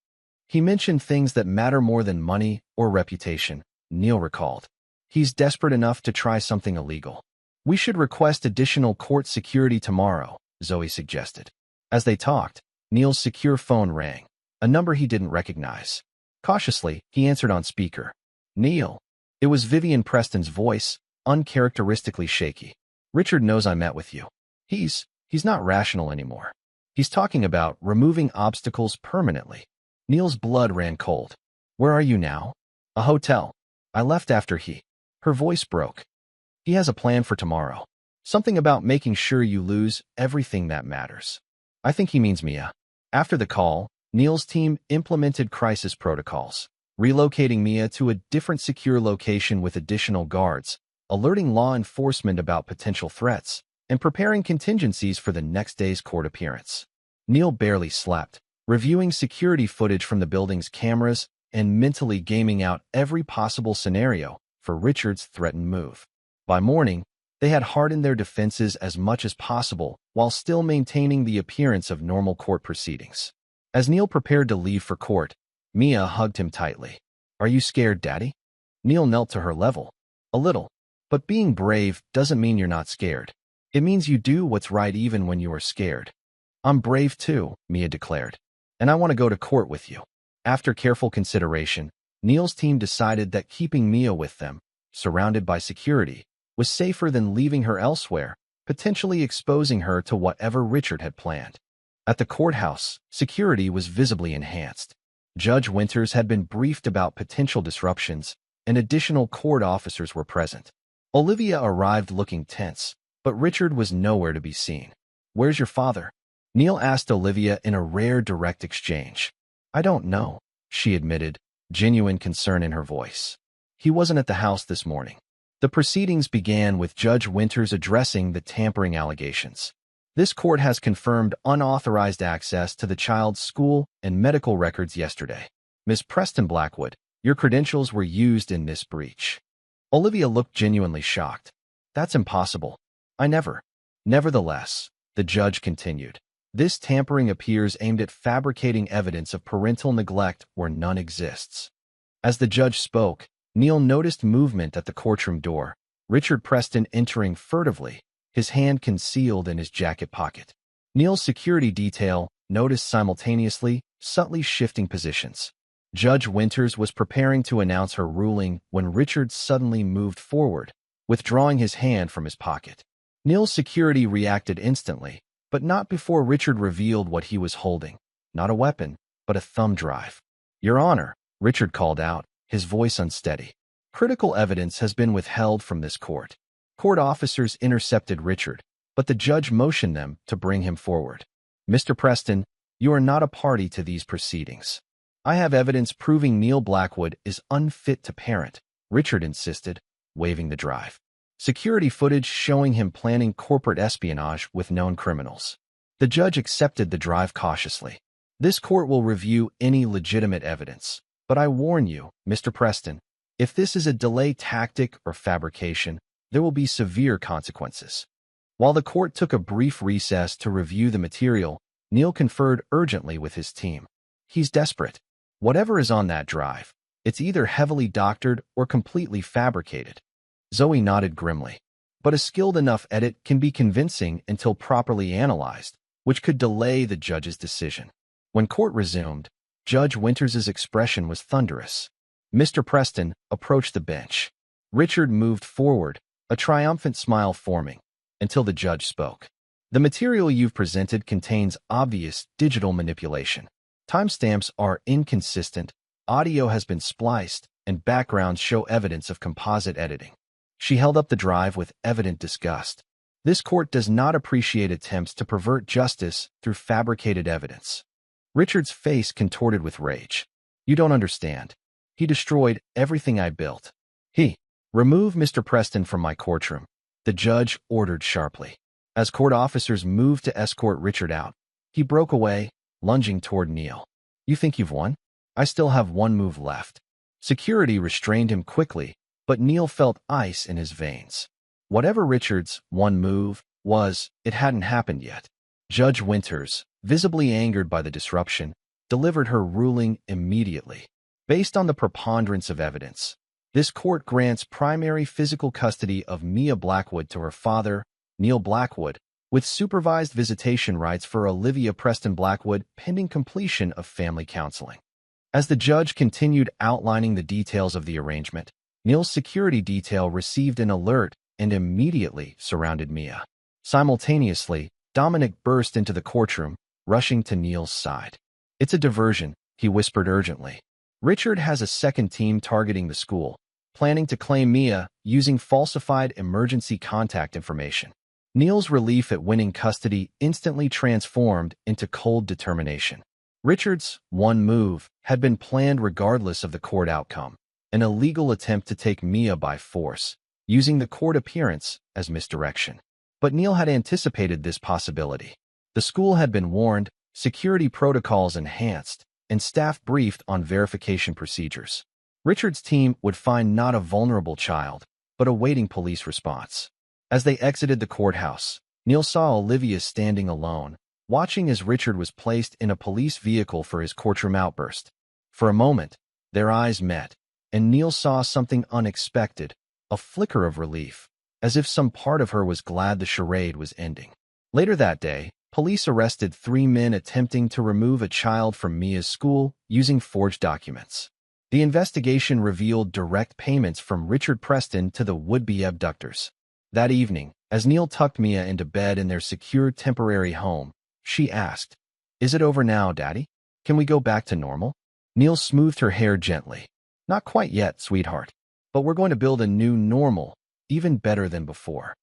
He mentioned things that matter more than money or reputation, Neil recalled. He's desperate enough to try something illegal. We should request additional court security tomorrow, Zoe suggested. As they talked, Neil's secure phone rang, a number he didn't recognize. Cautiously, he answered on speaker. Neil. It was Vivian Preston's voice, uncharacteristically shaky. Richard knows I met with you. He's not rational anymore. He's talking about removing obstacles permanently. Neil's blood ran cold. Where are you now? A hotel. I left after he. Her voice broke. He has a plan for tomorrow. Something about making sure you lose everything that matters. I think he means Mia. After the call, Neil's team implemented crisis protocols, relocating Mia to a different secure location with additional guards, alerting law enforcement about potential threats, and preparing contingencies for the next day's court appearance. Neil barely slept, reviewing security footage from the building's cameras and mentally gaming out every possible scenario for Richard's threatened move. By morning, they had hardened their defenses as much as possible while still maintaining the appearance of normal court proceedings. As Neil prepared to leave for court, Mia hugged him tightly. Are you scared, Daddy? Neil knelt to her level. A little. But being brave doesn't mean you're not scared. It means you do what's right even when you are scared. I'm brave too, Mia declared. And I want to go to court with you. After careful consideration, Neil's team decided that keeping Mia with them, surrounded by security, was safer than leaving her elsewhere, potentially exposing her to whatever Richard had planned. At the courthouse, security was visibly enhanced. Judge Winters had been briefed about potential disruptions, and additional court officers were present. Olivia arrived looking tense, but Richard was nowhere to be seen. Where's your father? Neil asked Olivia in a rare direct exchange. I don't know, she admitted, genuine concern in her voice. He wasn't at the house this morning. The proceedings began with Judge Winters addressing the tampering allegations. This court has confirmed unauthorized access to the child's school and medical records yesterday. Ms. Preston Blackwood, your credentials were used in this breach. Olivia looked genuinely shocked. That's impossible. I never. Nevertheless, the judge continued. This tampering appears aimed at fabricating evidence of parental neglect where none exists. As the judge spoke, Neil noticed movement at the courtroom door, Richard Preston entering furtively, his hand concealed in his jacket pocket. Neil's security detail noticed simultaneously, subtly shifting positions. Judge Winters was preparing to announce her ruling when Richard suddenly moved forward, withdrawing his hand from his pocket. Neil's security reacted instantly, but not before Richard revealed what he was holding. Not a weapon, but a thumb drive. Your Honor, Richard called out, his voice unsteady. Critical evidence has been withheld from this court. Court officers intercepted Richard, but the judge motioned them to bring him forward. Mr. Preston, you are not a party to these proceedings. I have evidence proving Neil Blackwood is unfit to parent, Richard insisted, waving the drive. Security footage showing him planning corporate espionage with known criminals. The judge accepted the drive cautiously. This court will review any legitimate evidence, but I warn you, Mr. Preston, if this is a delay tactic or fabrication, there will be severe consequences. While the court took a brief recess to review the material, Neil conferred urgently with his team. He's desperate. Whatever is on that drive, it's either heavily doctored or completely fabricated. Zoe nodded grimly. But a skilled enough edit can be convincing until properly analyzed, which could delay the judge's decision. When court resumed, Judge Winters's expression was thunderous. Mr. Preston approached the bench. Richard moved forward, a triumphant smile forming, until the judge spoke. The material you've presented contains obvious digital manipulation. Timestamps are inconsistent, audio has been spliced, and backgrounds show evidence of composite editing. She held up the drive with evident disgust. This court does not appreciate attempts to pervert justice through fabricated evidence. Richard's face contorted with rage. You don't understand. He destroyed everything I built. Remove Mr. Preston from my courtroom, the judge ordered sharply. As court officers moved to escort Richard out, he broke away, lunging toward Neil. You think you've won? I still have one move left. Security restrained him quickly, but Neil felt ice in his veins. Whatever Richard's one move was, it hadn't happened yet. Judge Winters, visibly angered by the disruption, delivered her ruling immediately. Based on the preponderance of evidence, this court grants primary physical custody of Mia Blackwood to her father, Neil Blackwood, with supervised visitation rights for Olivia Preston Blackwood pending completion of family counseling. As the judge continued outlining the details of the arrangement, Neil's security detail received an alert and immediately surrounded Mia. Simultaneously, Dominic burst into the courtroom, rushing to Neil's side. It's a diversion, he whispered urgently. Richard has a second team targeting the school, planning to claim Mia using falsified emergency contact information. Neil's relief at winning custody instantly transformed into cold determination. Richard's one move had been planned regardless of the court outcome, an illegal attempt to take Mia by force, using the court appearance as misdirection. But Neil had anticipated this possibility. The school had been warned, security protocols enhanced, and staff briefed on verification procedures. Richard's team would find not a vulnerable child, but a waiting police response. As they exited the courthouse, Neil saw Olivia standing alone, watching as Richard was placed in a police vehicle for his courtroom outburst. For a moment, their eyes met, and Neil saw something unexpected, a flicker of relief, as if some part of her was glad the charade was ending. Later that day, police arrested 3 men attempting to remove a child from Mia's school using forged documents. The investigation revealed direct payments from Richard Preston to the would-be abductors. That evening, as Neil tucked Mia into bed in their secure temporary home, she asked, "Is it over now, Daddy? Can we go back to normal?" Neil smoothed her hair gently. "Not quite yet, sweetheart. But we're going to build a new normal, even better than before."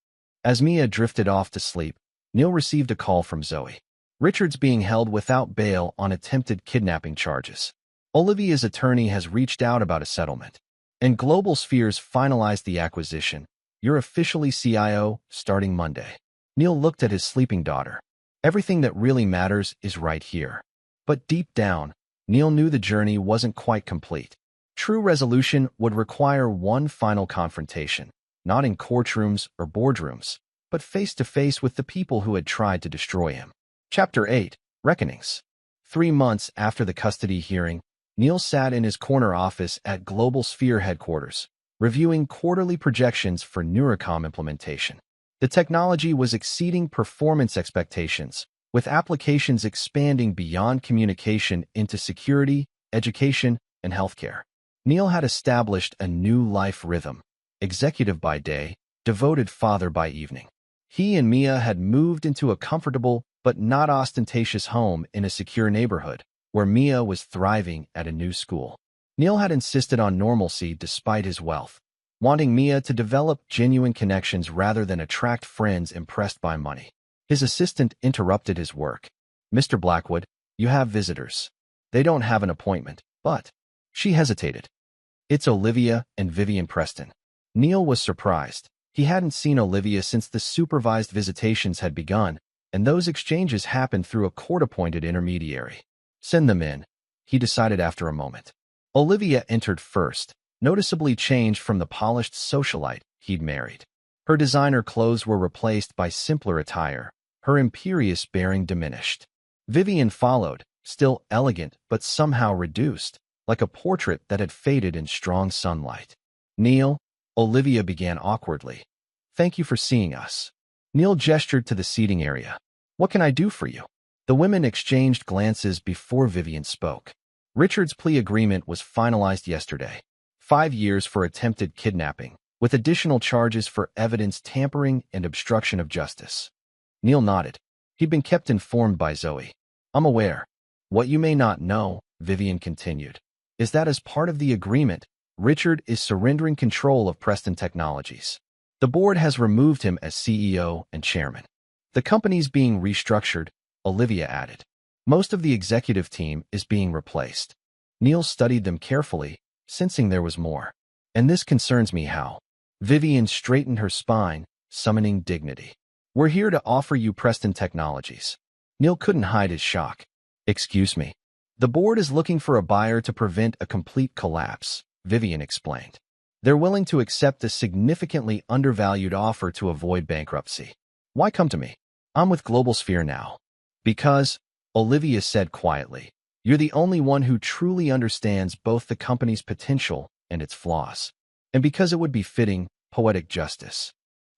As Mia drifted off to sleep, Neil received a call from Zoe. Richard's being held without bail on attempted kidnapping charges. Olivia's attorney has reached out about a settlement, and Global Spheres finalized the acquisition. You're officially CIO starting Monday. Neil looked at his sleeping daughter. Everything that really matters is right here. But deep down, Neil knew the journey wasn't quite complete. True resolution would require one final confrontation, not in courtrooms or boardrooms, but face-to-face with the people who had tried to destroy him. Chapter 8, Reckonings. 3 months after the custody hearing, Neil sat in his corner office at Global Sphere headquarters, reviewing quarterly projections for Neurocom implementation. The technology was exceeding performance expectations, with applications expanding beyond communication into security, education, and healthcare. Neil had established a new life rhythm, executive by day, devoted father by evening. He and Mia had moved into a comfortable but not ostentatious home in a secure neighborhood, where Mia was thriving at a new school. Neil had insisted on normalcy despite his wealth, wanting Mia to develop genuine connections rather than attract friends impressed by money. His assistant interrupted his work. "Mr. Blackwood, you have visitors. They don't have an appointment, but..." She hesitated. "It's Olivia and Vivian Preston." Neil was surprised. He hadn't seen Olivia since the supervised visitations had begun, and those exchanges happened through a court-appointed intermediary. "Send them in," he decided after a moment. Olivia entered first, noticeably changed from the polished socialite he'd married. Her designer clothes were replaced by simpler attire, her imperious bearing diminished. Vivian followed, still elegant but somehow reduced, like a portrait that had faded in strong sunlight. "Neil," Olivia began awkwardly. "Thank you for seeing us." Neil gestured to the seating area. "What can I do for you?" The women exchanged glances before Vivian spoke. Richard's plea agreement was finalized yesterday. 5 years for attempted kidnapping, with additional charges for evidence tampering and obstruction of justice. Neil nodded. He'd been kept informed by Zoe. I'm aware. What you may not know, Vivian continued, is that as part of the agreement, Richard is surrendering control of Preston Technologies. The board has removed him as CEO and chairman. The company's being restructured, Olivia added. Most of the executive team is being replaced. Neil studied them carefully, sensing there was more. And this concerns me how. Vivian straightened her spine, summoning dignity. We're here to offer you Preston Technologies. Neil couldn't hide his shock. Excuse me. The board is looking for a buyer to prevent a complete collapse, Vivian explained. They're willing to accept a significantly undervalued offer to avoid bankruptcy. Why come to me? I'm with Global Sphere now. Because, Olivia said quietly, you're the only one who truly understands both the company's potential and its flaws. And because it would be fitting, poetic justice.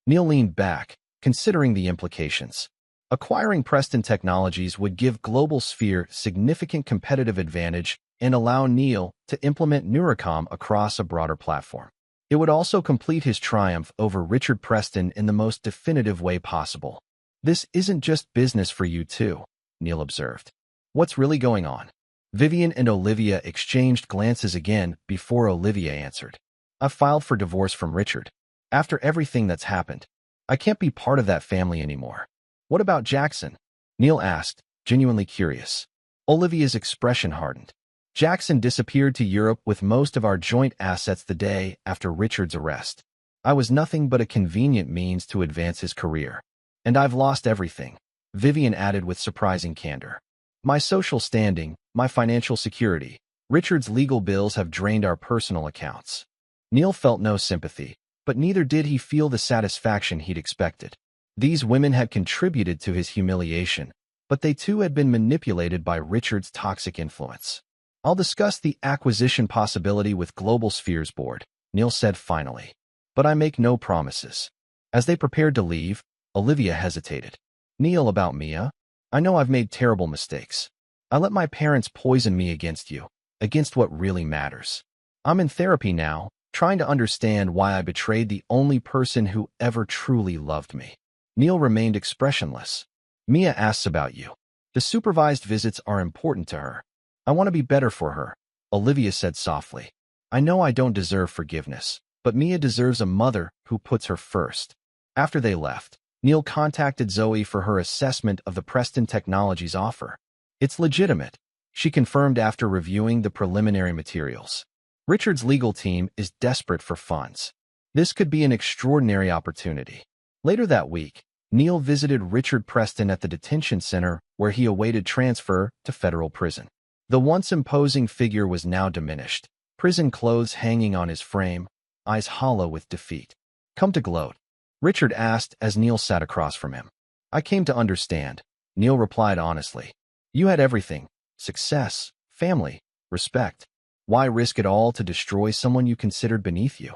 Neil leaned back, considering the implications. Acquiring Preston Technologies would give Global Sphere significant competitive advantage and allow Neil to implement Neurocom across a broader platform. It would also complete his triumph over Richard Preston in the most definitive way possible. This isn't just business for you too, Neil observed. What's really going on? Vivian and Olivia exchanged glances again before Olivia answered. I've filed for divorce from Richard. After everything that's happened, I can't be part of that family anymore. What about Jackson? Neil asked, genuinely curious. Olivia's expression hardened. Jackson disappeared to Europe with most of our joint assets the day after Richard's arrest. I was nothing but a convenient means to advance his career. And I've lost everything, Vivian added with surprising candor. My social standing, my financial security. Richard's legal bills have drained our personal accounts. Neil felt no sympathy, but neither did he feel the satisfaction he'd expected. These women had contributed to his humiliation, but they too had been manipulated by Richard's toxic influence. I'll discuss the acquisition possibility with Global Sphere's board, Neil said finally. But I make no promises. As they prepared to leave, Olivia hesitated. Neil, about Mia? I know I've made terrible mistakes. I let my parents poison me against you, against what really matters. I'm in therapy now, trying to understand why I betrayed the only person who ever truly loved me. Neil remained expressionless. Mia asks about you. The supervised visits are important to her. I want to be better for her, Olivia said softly. I know I don't deserve forgiveness, but Mia deserves a mother who puts her first. After they left, Neil contacted Zoe for her assessment of the Preston Technologies offer. It's legitimate, she confirmed after reviewing the preliminary materials. Richard's legal team is desperate for funds. This could be an extraordinary opportunity. Later that week, Neil visited Richard Preston at the detention center where he awaited transfer to federal prison. The once imposing figure was now diminished, prison clothes hanging on his frame, eyes hollow with defeat. Come to gloat? Richard asked as Neil sat across from him. I came to understand, Neil replied honestly. You had everything, success, family, respect. Why risk it all to destroy someone you considered beneath you?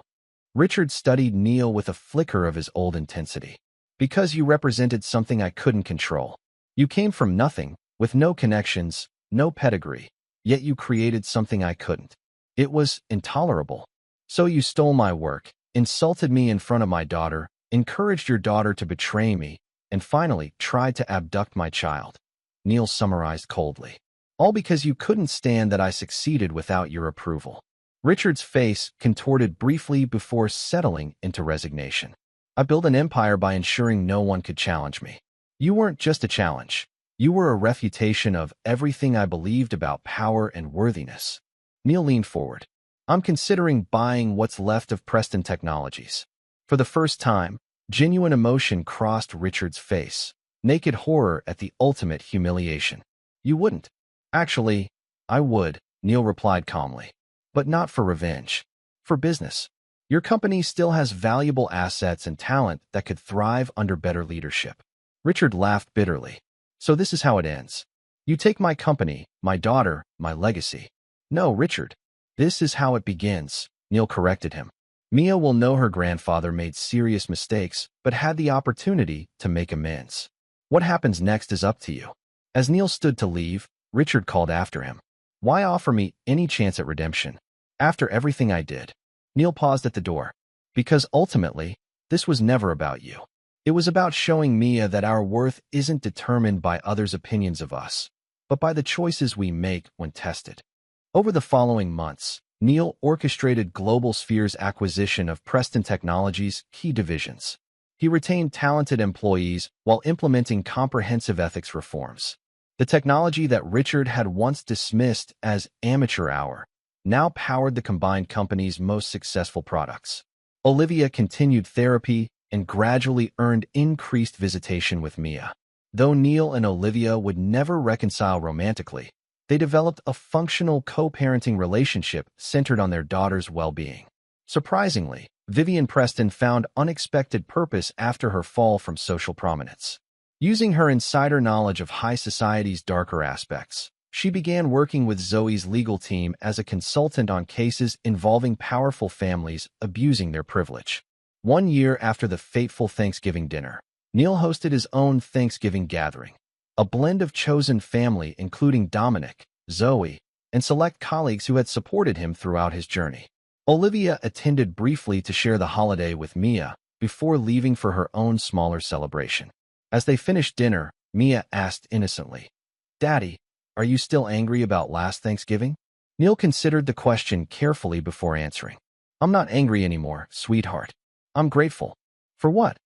Richard studied Neil with a flicker of his old intensity. Because you represented something I couldn't control. You came from nothing, with no connections, no pedigree, yet you created something I couldn't. It was intolerable. So you stole my work, insulted me in front of my daughter, encouraged your daughter to betray me, and finally tried to abduct my child. Neil summarized coldly. All because you couldn't stand that I succeeded without your approval. Richard's face contorted briefly before settling into resignation. I built an empire by ensuring no one could challenge me. You weren't just a challenge. You were a refutation of everything I believed about power and worthiness. Neil leaned forward. I'm considering buying what's left of Preston Technologies. For the first time, genuine emotion crossed Richard's face, naked horror at the ultimate humiliation. You wouldn't. Actually, I would, Neil replied calmly. But not for revenge. For business. Your company still has valuable assets and talent that could thrive under better leadership. Richard laughed bitterly. So this is how it ends. You take my company, my daughter, my legacy. No, Richard. This is how it begins, Neil corrected him. Mia will know her grandfather made serious mistakes, but had the opportunity to make amends. What happens next is up to you. As Neil stood to leave, Richard called after him. Why offer me any chance at redemption? After everything I did. Neil paused at the door. Because ultimately, this was never about you. It was about showing Mia that our worth isn't determined by others' opinions of us, but by the choices we make when tested. Over the following months, Neil orchestrated Global Sphere's acquisition of Preston Technologies' key divisions. He retained talented employees while implementing comprehensive ethics reforms. The technology that Richard had once dismissed as amateur hour now powered the combined company's most successful products. Olivia continued therapy and gradually earned increased visitation with Mia. Though Neil and Olivia would never reconcile romantically, they developed a functional co-parenting relationship centered on their daughter's well-being. Surprisingly, Vivian Preston found unexpected purpose after her fall from social prominence. Using her insider knowledge of high society's darker aspects, she began working with Zoe's legal team as a consultant on cases involving powerful families abusing their privilege. 1 year after the fateful Thanksgiving dinner, Neil hosted his own Thanksgiving gathering. A blend of chosen family including Dominic, Zoe, and select colleagues who had supported him throughout his journey. Olivia attended briefly to share the holiday with Mia before leaving for her own smaller celebration. As they finished dinner, Mia asked innocently, "Daddy, are you still angry about last Thanksgiving?" Neil considered the question carefully before answering. "I'm not angry anymore, sweetheart. I'm grateful." "For what?"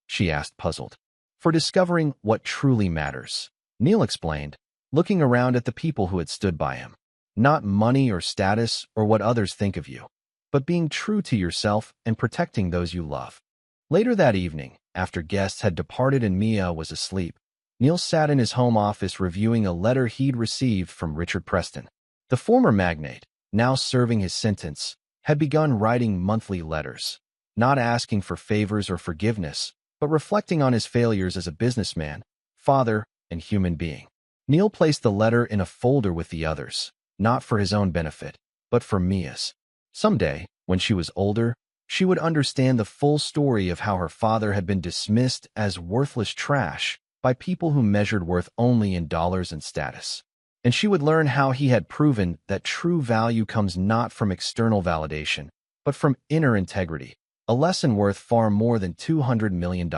she asked, puzzled. "For discovering what truly matters," Neil explained, looking around at the people who had stood by him. "Not money or status or what others think of you, but being true to yourself and protecting those you love." Later that evening, after guests had departed and Mia was asleep, Neil sat in his home office reviewing a letter he'd received from Richard Preston. The former magnate, now serving his sentence, had begun writing monthly letters, not asking for favors or forgiveness, but reflecting on his failures as a businessman, father, and human being. Neil placed the letter in a folder with the others, not for his own benefit, but for Mia's. Someday, when she was older, she would understand the full story of how her father had been dismissed as worthless trash by people who measured worth only in dollars and status. And she would learn how he had proven that true value comes not from external validation, but from inner integrity, a lesson worth far more than $200 million.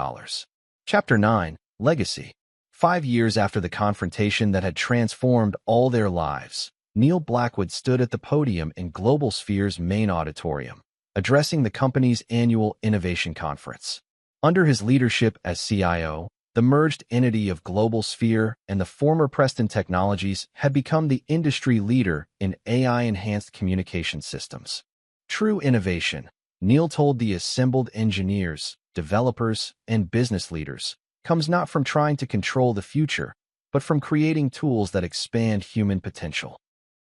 Chapter 9, Legacy. 5 years after the confrontation that had transformed all their lives, Neil Blackwood stood at the podium in Global Sphere's main auditorium, addressing the company's annual innovation conference. Under his leadership as CIO, the merged entity of Global Sphere and the former Preston Technologies had become the industry leader in AI-enhanced communication systems. True innovation, Neil told the assembled engineers, developers, and business leaders, comes not from trying to control the future, but from creating tools that expand human potential.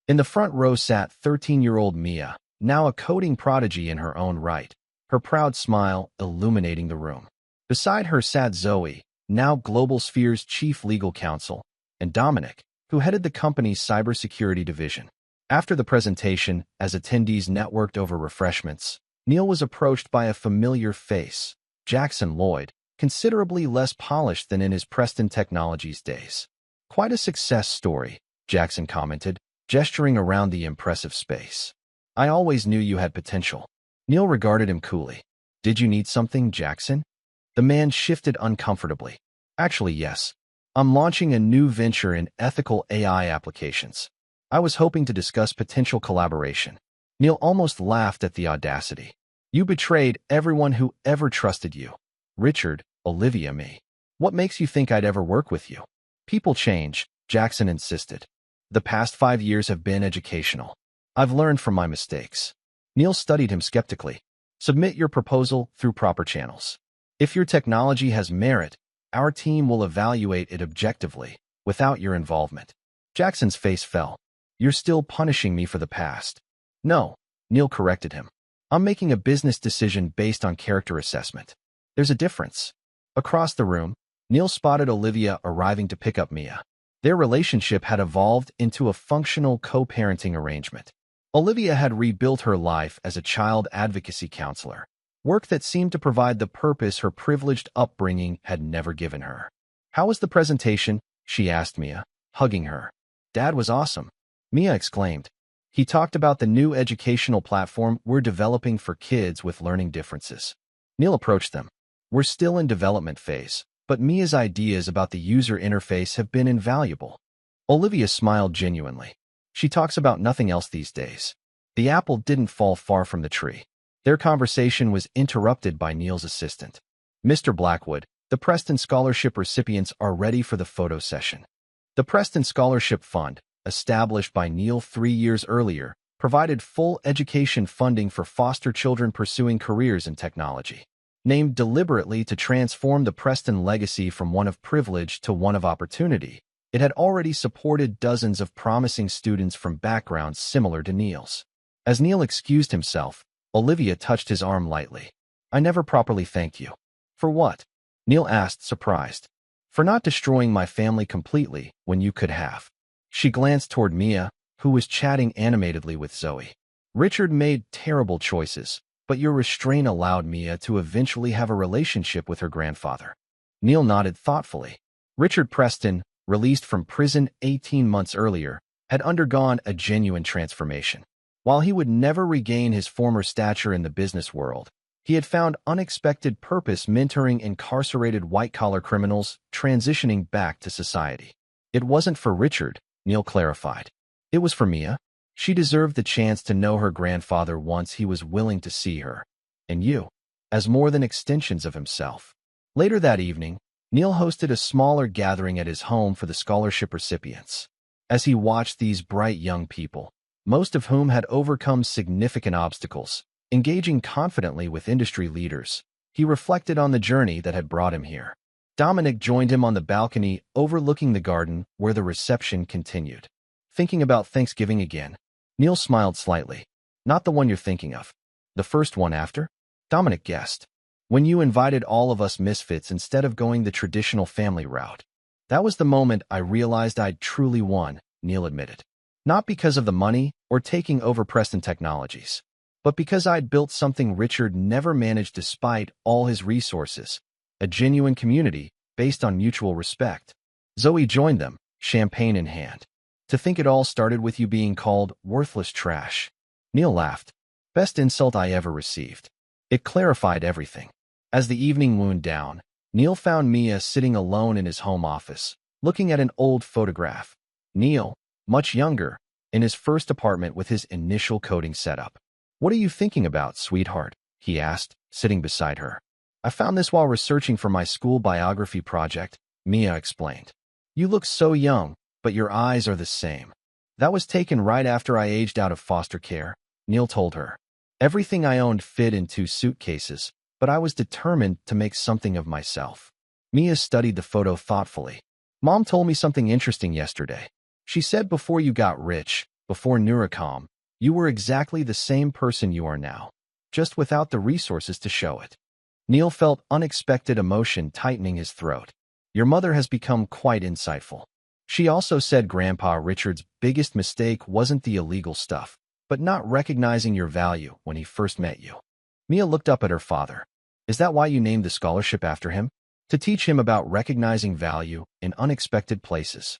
In the front row sat 13-year-old Mia, now a coding prodigy in her own right, her proud smile illuminating the room. Beside her sat Zoe, now Global Sphere's chief legal counsel, and Dominic, who headed the company's cybersecurity division. After the presentation, as attendees networked over refreshments, Neil was approached by a familiar face, Jackson Lloyd, considerably less polished than in his Preston Technologies days. "Quite a success story," Jackson commented, gesturing around the impressive space. "I always knew you had potential." Neil regarded him coolly. "Did you need something, Jackson?" The man shifted uncomfortably. "Actually, yes. I'm launching a new venture in ethical AI applications. I was hoping to discuss potential collaboration." Neil almost laughed at the audacity. "You betrayed everyone who ever trusted you. Richard, Olivia, me. What makes you think I'd ever work with you?" "People change," Jackson insisted. "The past 5 years have been educational. I've learned from my mistakes." Neil studied him skeptically. "Submit your proposal through proper channels. If your technology has merit, our team will evaluate it objectively, without your involvement." Jackson's face fell. "You're still punishing me for the past." "No," Neil corrected him. "I'm making a business decision based on character assessment. There's a difference." Across the room, Neil spotted Olivia arriving to pick up Mia. Their relationship had evolved into a functional co-parenting arrangement. Olivia had rebuilt her life as a child advocacy counselor, work that seemed to provide the purpose her privileged upbringing had never given her. "How was the presentation?" she asked Mia, hugging her. "Dad was awesome." Mia exclaimed. He talked about the new educational platform we're developing for kids with learning differences. Neil approached them. We're still in development phase, but Mia's ideas about the user interface have been invaluable. Olivia smiled genuinely. She talks about nothing else these days. The apple didn't fall far from the tree. Their conversation was interrupted by Neil's assistant. Mr. Blackwood, the Preston Scholarship recipients are ready for the photo session. The Preston Scholarship Fund, established by Neil 3 years earlier, provided full education funding for foster children pursuing careers in technology. Named deliberately to transform the Preston legacy from one of privilege to one of opportunity, it had already supported dozens of promising students from backgrounds similar to Neil's. As Neil excused himself, Olivia touched his arm lightly. I never properly thanked you. For what? Neil asked, surprised. For not destroying my family completely when you could have. She glanced toward Mia, who was chatting animatedly with Zoe. Richard made terrible choices, but your restraint allowed Mia to eventually have a relationship with her grandfather. Neil nodded thoughtfully. Richard Preston, released from prison 18 months earlier, had undergone a genuine transformation. While he would never regain his former stature in the business world, he had found unexpected purpose mentoring incarcerated white-collar criminals transitioning back to society. It wasn't for Richard, Neil clarified. It was for Mia. She deserved the chance to know her grandfather once he was willing to see her. And you, as more than extensions of himself. Later that evening, Neil hosted a smaller gathering at his home for the scholarship recipients. As he watched these bright young people, most of whom had overcome significant obstacles, engaging confidently with industry leaders, he reflected on the journey that had brought him here. Dominic joined him on the balcony overlooking the garden where the reception continued. Thinking about Thanksgiving again? Neil smiled slightly. Not the one you're thinking of. The first one after? Dominic guessed. When you invited all of us misfits instead of going the traditional family route. That was the moment I realized I'd truly won, Neil admitted. Not because of the money or taking over Preston Technologies, but because I'd built something Richard never managed despite all his resources, a genuine community based on mutual respect. Zoe joined them, champagne in hand. To think it all started with you being called worthless trash. Neil laughed. Best insult I ever received. It clarified everything. As the evening wound down, Neil found Mia sitting alone in his home office, looking at an old photograph. Neil, much younger, in his first apartment with his initial coding setup. What are you thinking about, sweetheart? He asked, sitting beside her. I found this while researching for my school biography project, Mia explained. You look so young, but your eyes are the same. That was taken right after I aged out of foster care, Neil told her. Everything I owned fit in 2 suitcases, but I was determined to make something of myself. Mia studied the photo thoughtfully. Mom told me something interesting yesterday. She said before you got rich, before Neurocom, you were exactly the same person you are now, just without the resources to show it. Neil felt unexpected emotion tightening his throat. Your mother has become quite insightful. She also said Grandpa Richard's biggest mistake wasn't the illegal stuff, but not recognizing your value when he first met you. Mia looked up at her father. Is that why you named the scholarship after him? To teach him about recognizing value in unexpected places.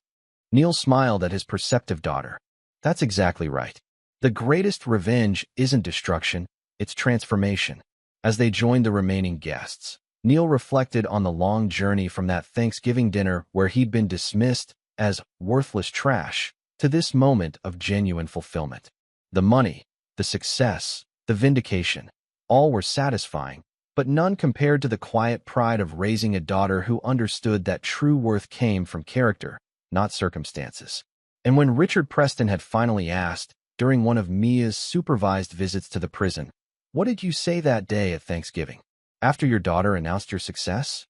Neil smiled at his perceptive daughter. That's exactly right. The greatest revenge isn't destruction, it's transformation. As they joined the remaining guests, Neil reflected on the long journey from that Thanksgiving dinner where he'd been dismissed as worthless trash to this moment of genuine fulfillment. The money, the success, the vindication, all were satisfying, but none compared to the quiet pride of raising a daughter who understood that true worth came from character, not circumstances. And when Richard Preston had finally asked, during one of Mia's supervised visits to the prison, what did you say that day at Thanksgiving, after your daughter announced your success?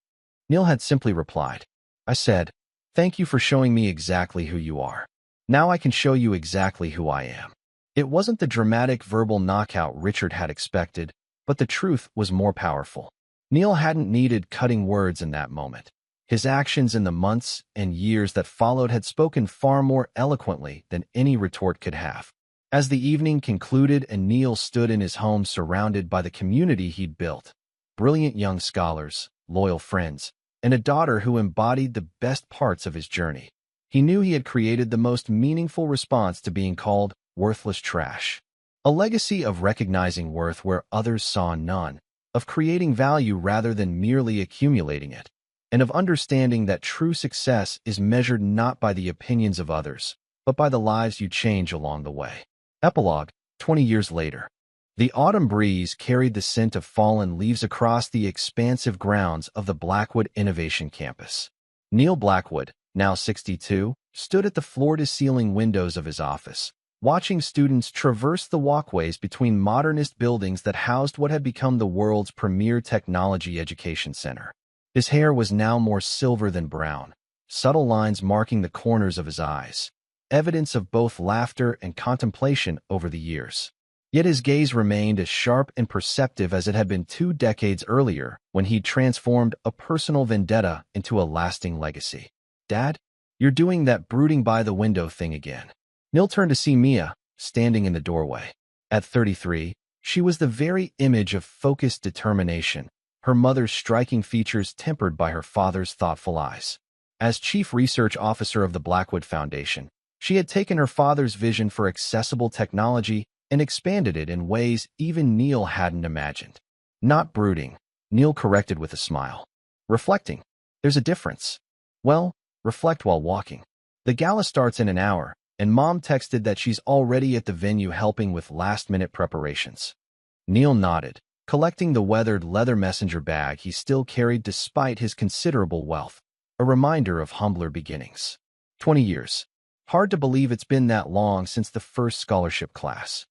Neil had simply replied, I said, thank you for showing me exactly who you are. Now I can show you exactly who I am. It wasn't the dramatic verbal knockout Richard had expected, but the truth was more powerful. Neil hadn't needed cutting words in that moment. His actions in the months and years that followed had spoken far more eloquently than any retort could have. As the evening concluded and Neil stood in his home surrounded by the community he'd built, brilliant young scholars, loyal friends, and a daughter who embodied the best parts of his journey, He knew he had created the most meaningful response to being called worthless trash. A legacy of recognizing worth where others saw none, of creating value rather than merely accumulating it, and of understanding that true success is measured not by the opinions of others, but by the lives you change along the way. Epilogue, 20 years later. The autumn breeze carried the scent of fallen leaves across the expansive grounds of the Blackwood Innovation Campus. Neil Blackwood, now 62, stood at the floor-to-ceiling windows of his office, watching students traverse the walkways between modernist buildings that housed what had become the world's premier technology education center. His hair was now more silver than brown, subtle lines marking the corners of his eyes, evidence of both laughter and contemplation over the years. Yet his gaze remained as sharp and perceptive as it had been 2 decades earlier when he'd transformed a personal vendetta into a lasting legacy. "Dad, you're doing that brooding by the window thing again." Neil turned to see Mia, standing in the doorway. At 33, she was the very image of focused determination, her mother's striking features tempered by her father's thoughtful eyes. As chief research officer of the Blackwood Foundation, she had taken her father's vision for accessible technology and expanded it in ways even Neil hadn't imagined. "Not brooding," Neil corrected with a smile. "Reflecting. There's a difference." "Well, reflect while walking. The gala starts in an hour, and Mom texted that she's already at the venue helping with last-minute preparations." Neil nodded, collecting the weathered leather messenger bag he still carried despite his considerable wealth, a reminder of humbler beginnings. 20 years. Hard to believe it's been that long since the first scholarship class.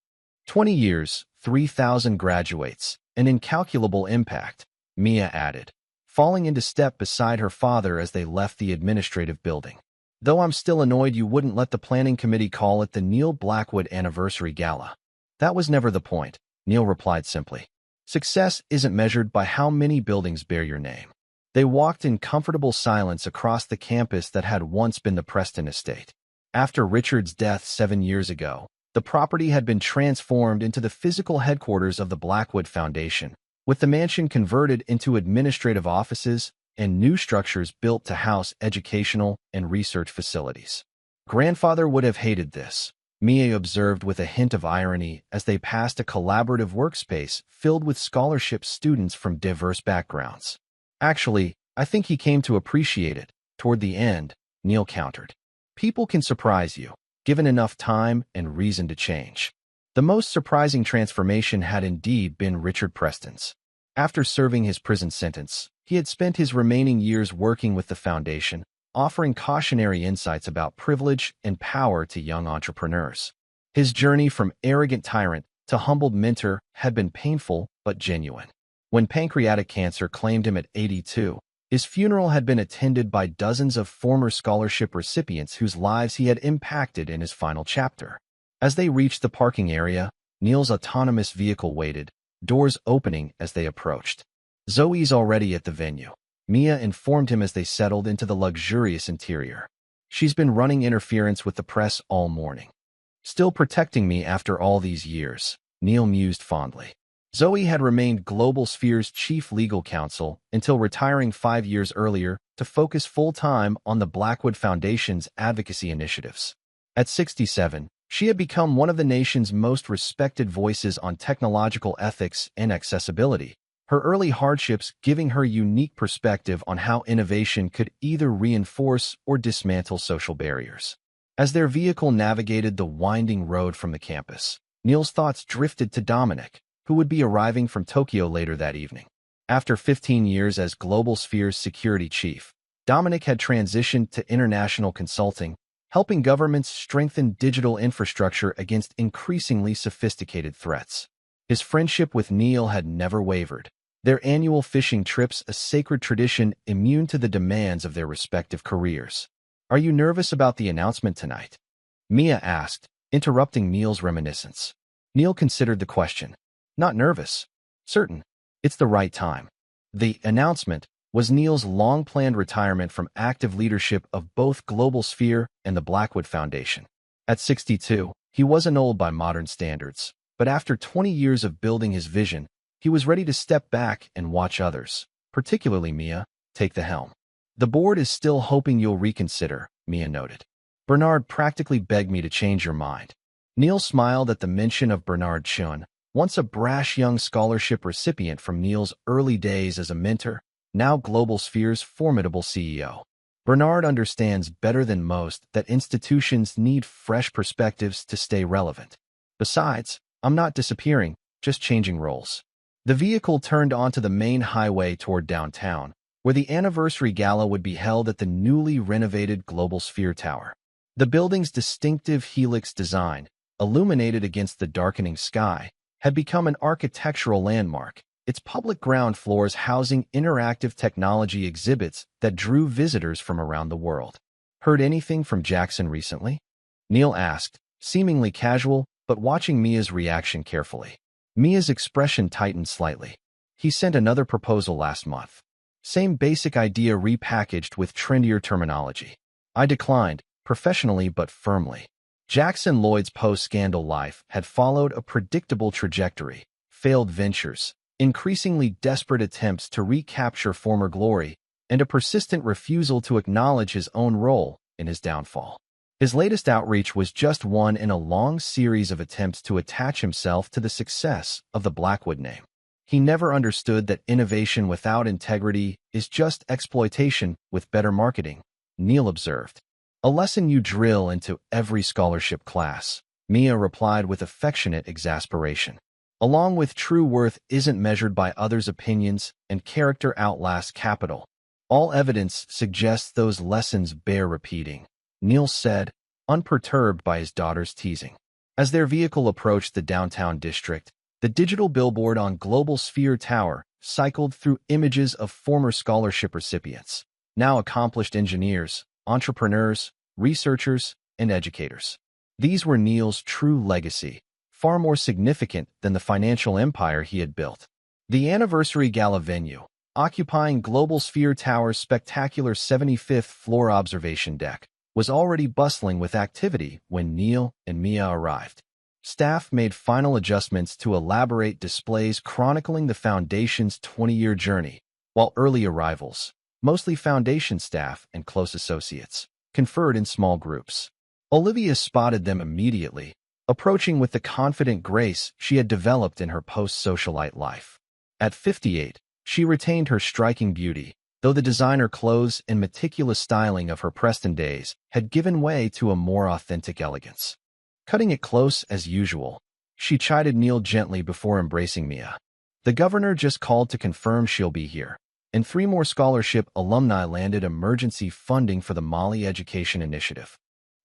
20 years, 3,000 graduates, an incalculable impact, Mia added, falling into step beside her father as they left the administrative building. "Though I'm still annoyed you wouldn't let the planning committee call it the Neil Blackwood Anniversary Gala." "That was never the point," Neil replied simply. "Success isn't measured by how many buildings bear your name." They walked in comfortable silence across the campus that had once been the Preston estate. After Richard's death 7 years ago, the property had been transformed into the physical headquarters of the Blackwood Foundation, with the mansion converted into administrative offices and new structures built to house educational and research facilities. "Grandfather would have hated this," Mia observed with a hint of irony as they passed a collaborative workspace filled with scholarship students from diverse backgrounds. "Actually, I think he came to appreciate it, toward the end," Neil countered. "People can surprise you, given enough time and reason to change." The most surprising transformation had indeed been Richard Preston's. After serving his prison sentence, he had spent his remaining years working with the foundation, offering cautionary insights about privilege and power to young entrepreneurs. His journey from arrogant tyrant to humbled mentor had been painful but genuine. When pancreatic cancer claimed him at 82, his funeral had been attended by dozens of former scholarship recipients whose lives he had impacted in his final chapter. As they reached the parking area, Neil's autonomous vehicle waited, doors opening as they approached. "Zoe's already at the venue," Mia informed him as they settled into the luxurious interior. "She's been running interference with the press all morning." "Still protecting me after all these years," Neil mused fondly. Zoe had remained Global Sphere's chief legal counsel until retiring 5 years earlier to focus full-time on the Blackwood Foundation's advocacy initiatives. At 67, she had become one of the nation's most respected voices on technological ethics and accessibility, her early hardships giving her unique perspective on how innovation could either reinforce or dismantle social barriers. As their vehicle navigated the winding road from the campus, Neil's thoughts drifted to Dominic, who would be arriving from Tokyo later that evening. After 15 years as Global Sphere's security chief, Dominic had transitioned to international consulting, helping governments strengthen digital infrastructure against increasingly sophisticated threats. His friendship with Neil had never wavered, their annual fishing trips a sacred tradition immune to the demands of their respective careers. "Are you nervous about the announcement tonight?" Mia asked, interrupting Neil's reminiscence. Neil considered the question. "Not nervous. Certain. It's the right time." The announcement was Neil's long-planned retirement from active leadership of both Global Sphere and the Blackwood Foundation. At 62, he wasn't old by modern standards, but after 20 years of building his vision, he was ready to step back and watch others, particularly Mia, take the helm. "The board is still hoping you'll reconsider," Mia noted. Bernard practically begged me to change your mind. Neil smiled at the mention of Bernard Chun, once a brash young scholarship recipient from Neil's early days as a mentor, now Global Sphere's formidable CEO. Bernard understands better than most that institutions need fresh perspectives to stay relevant. Besides, I'm not disappearing, just changing roles. The vehicle turned onto the main highway toward downtown, where the anniversary gala would be held at the newly renovated Global Sphere Tower. The building's distinctive helix design, illuminated against the darkening sky, had become an architectural landmark, its public ground floors housing interactive technology exhibits that drew visitors from around the world. Heard anything from Jackson recently? Neil asked, seemingly casual, but watching Mia's reaction carefully. Mia's expression tightened slightly. He sent another proposal last month. Same basic idea repackaged with trendier terminology. I declined, professionally but firmly. Jackson Lloyd's post-scandal life had followed a predictable trajectory: failed ventures, increasingly desperate attempts to recapture former glory, and a persistent refusal to acknowledge his own role in his downfall. His latest outreach was just one in a long series of attempts to attach himself to the success of the Blackwood name. He never understood that innovation without integrity is just exploitation with better marketing, Neil observed. A lesson you drill into every scholarship class, Mia replied with affectionate exasperation. Along with true worth isn't measured by others' opinions and character outlasts capital. All evidence suggests those lessons bear repeating, Neil said, unperturbed by his daughter's teasing. As their vehicle approached the downtown district, the digital billboard on Global Sphere Tower cycled through images of former scholarship recipients, now accomplished engineers, entrepreneurs, researchers, and educators. These were Neil's true legacy, far more significant than the financial empire he had built. The anniversary gala venue, occupying Global Sphere Tower's spectacular 75th floor observation deck, was already bustling with activity when Neil and Mia arrived. Staff made final adjustments to elaborate displays chronicling the Foundation's 20-year journey, while early arrivals, mostly Foundation staff and close associates, conferred in small groups. Olivia spotted them immediately, approaching with the confident grace she had developed in her post-socialite life. At 58, she retained her striking beauty, though the designer clothes and meticulous styling of her Preston days had given way to a more authentic elegance. Cutting it close as usual, she chided Neil gently before embracing Mia. The governor just called to confirm she'll be here, and 3 more scholarship alumni landed emergency funding for the Mali Education Initiative.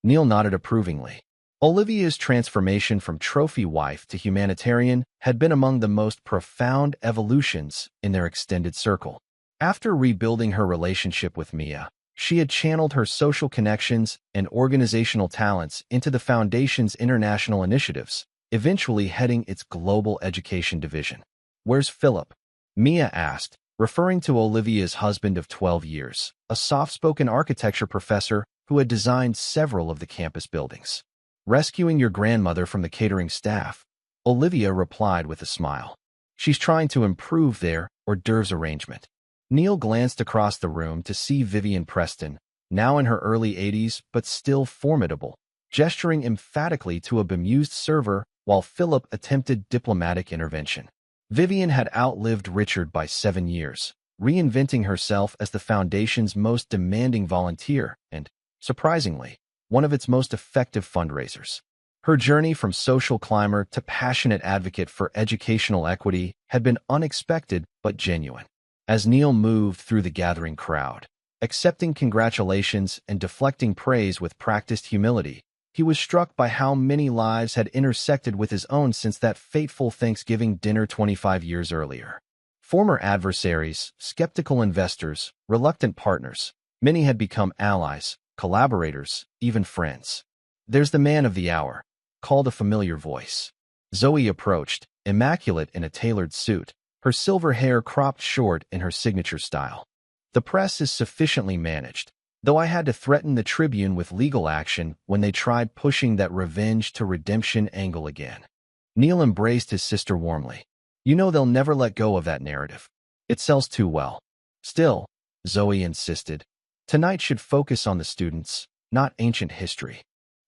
Neil nodded approvingly. Olivia's transformation from trophy wife to humanitarian had been among the most profound evolutions in their extended circle. After rebuilding her relationship with Mia, she had channeled her social connections and organizational talents into the Foundation's international initiatives, eventually heading its global education division. "Where's Philip?" Mia asked, referring to Olivia's husband of 12 years, a soft-spoken architecture professor who had designed several of the campus buildings. "Rescuing your grandmother from the catering staff," Olivia replied with a smile. "She's trying to improve their hors d'oeuvres arrangement." Neil glanced across the room to see Vivian Preston, now in her early 80s but still formidable, gesturing emphatically to a bemused server while Philip attempted diplomatic intervention. Vivian had outlived Richard by 7 years, reinventing herself as the Foundation's most demanding volunteer and, surprisingly, one of its most effective fundraisers. Her journey from social climber to passionate advocate for educational equity had been unexpected but genuine. As Neil moved through the gathering crowd, accepting congratulations and deflecting praise with practiced humility, he was struck by how many lives had intersected with his own since that fateful Thanksgiving dinner 25 years earlier. Former adversaries, skeptical investors, reluctant partners, many had become allies, collaborators, even friends. "There's the man of the hour," called a familiar voice. Zoe approached, immaculate in a tailored suit, her silver hair cropped short in her signature style. "The press is sufficiently managed, though I had to threaten the Tribune with legal action when they tried pushing that revenge to redemption angle again." Neil embraced his sister warmly. "You know they'll never let go of that narrative. It sells too well." "Still," Zoe insisted, "tonight should focus on the students, not ancient history.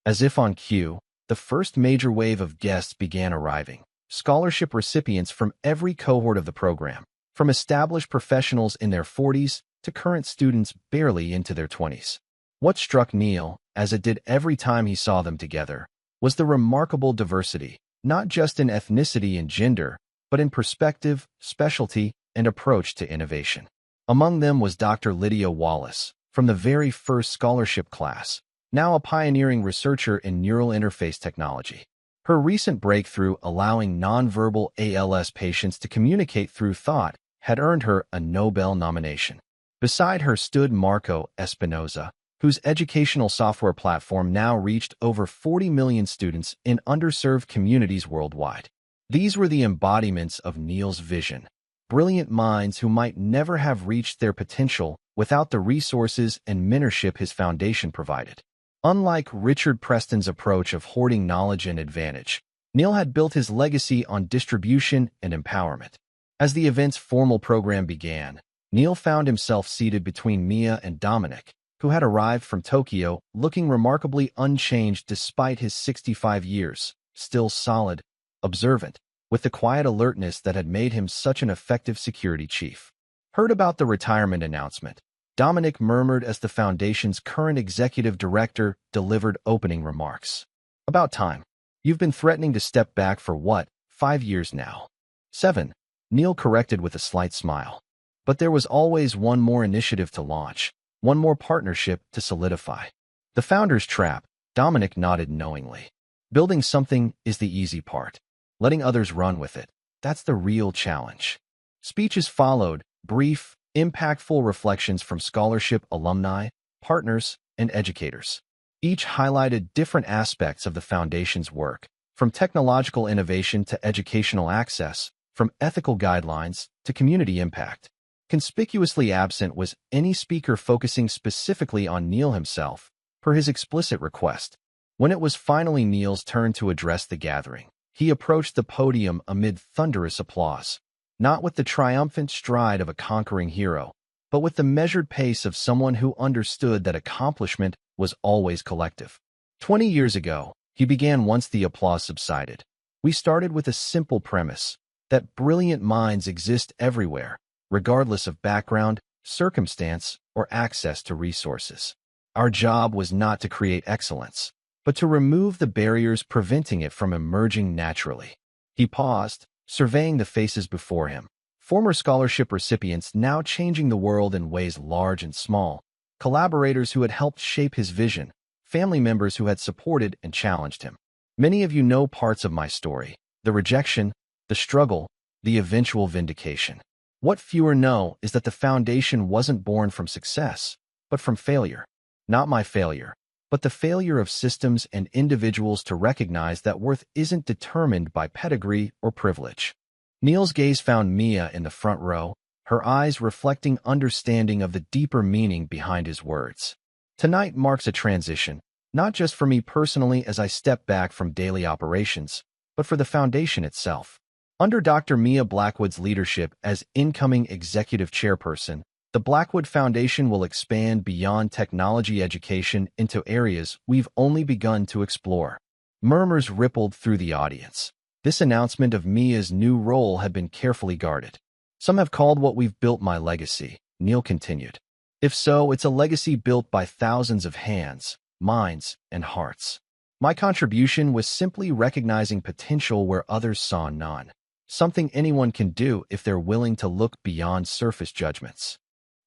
As if on cue, the first major wave of guests began arriving. Scholarship recipients from every cohort of the program, from established professionals in their 40s to current students barely into their 20s. What struck Neil, as it did every time he saw them together, was the remarkable diversity, not just in ethnicity and gender, but in perspective, specialty, and approach to innovation. Among them was Dr. Lydia Wallace, from the very first scholarship class, now a pioneering researcher in neural interface technology. Her recent breakthrough allowing nonverbal ALS patients to communicate through thought had earned her a Nobel nomination. Beside her stood Marco Espinoza, whose educational software platform now reached over 40 million students in underserved communities worldwide. These were the embodiments of Neil's vision, brilliant minds who might never have reached their potential without the resources and mentorship his foundation provided. Unlike Richard Preston's approach of hoarding knowledge and advantage, Neil had built his legacy on distribution and empowerment. As the event's formal program began, Neil found himself seated between Mia and Dominic, who had arrived from Tokyo looking remarkably unchanged despite his 65 years, still solid, observant, with the quiet alertness that had made him such an effective security chief. Heard about the retirement announcement, Dominic murmured as the Foundation's current executive director delivered opening remarks. About time. You've been threatening to step back for what, 5 years now? 7, Neil corrected with a slight smile. But there was always one more initiative to launch, one more partnership to solidify. The founder's trap, Dominic nodded knowingly. Building something is the easy part. Letting others run with it, that's the real challenge. Speeches followed, brief, impactful reflections from scholarship alumni, partners, and educators. Each highlighted different aspects of the Foundation's work, from technological innovation to educational access, from ethical guidelines to community impact. Conspicuously absent was any speaker focusing specifically on Neil himself, per his explicit request. When it was finally Neil's turn to address the gathering, he approached the podium amid thunderous applause, not with the triumphant stride of a conquering hero, but with the measured pace of someone who understood that accomplishment was always collective. 20 years ago, he began once the applause subsided. We started with a simple premise, that brilliant minds exist everywhere, regardless of background, circumstance, or access to resources. Our job was not to create excellence, but to remove the barriers preventing it from emerging naturally. He paused, surveying the faces before him, former scholarship recipients now changing the world in ways large and small, collaborators who had helped shape his vision, family members who had supported and challenged him. Many of you know parts of my story, the rejection, the struggle, the eventual vindication. What fewer know is that the Foundation wasn't born from success, but from failure. Not my failure, but the failure of systems and individuals to recognize that worth isn't determined by pedigree or privilege. Neil's gaze found Mia in the front row, her eyes reflecting understanding of the deeper meaning behind his words. Tonight marks a transition, not just for me personally as I step back from daily operations, but for the Foundation itself. Under Dr. Mia Blackwood's leadership as incoming executive chairperson, the Blackwood Foundation will expand beyond technology education into areas we've only begun to explore. Murmurs rippled through the audience. This announcement of Mia's new role had been carefully guarded. Some have called what we've built my legacy, Neil continued. If so, it's a legacy built by thousands of hands, minds, and hearts. My contribution was simply recognizing potential where others saw none. Something anyone can do if they're willing to look beyond surface judgments.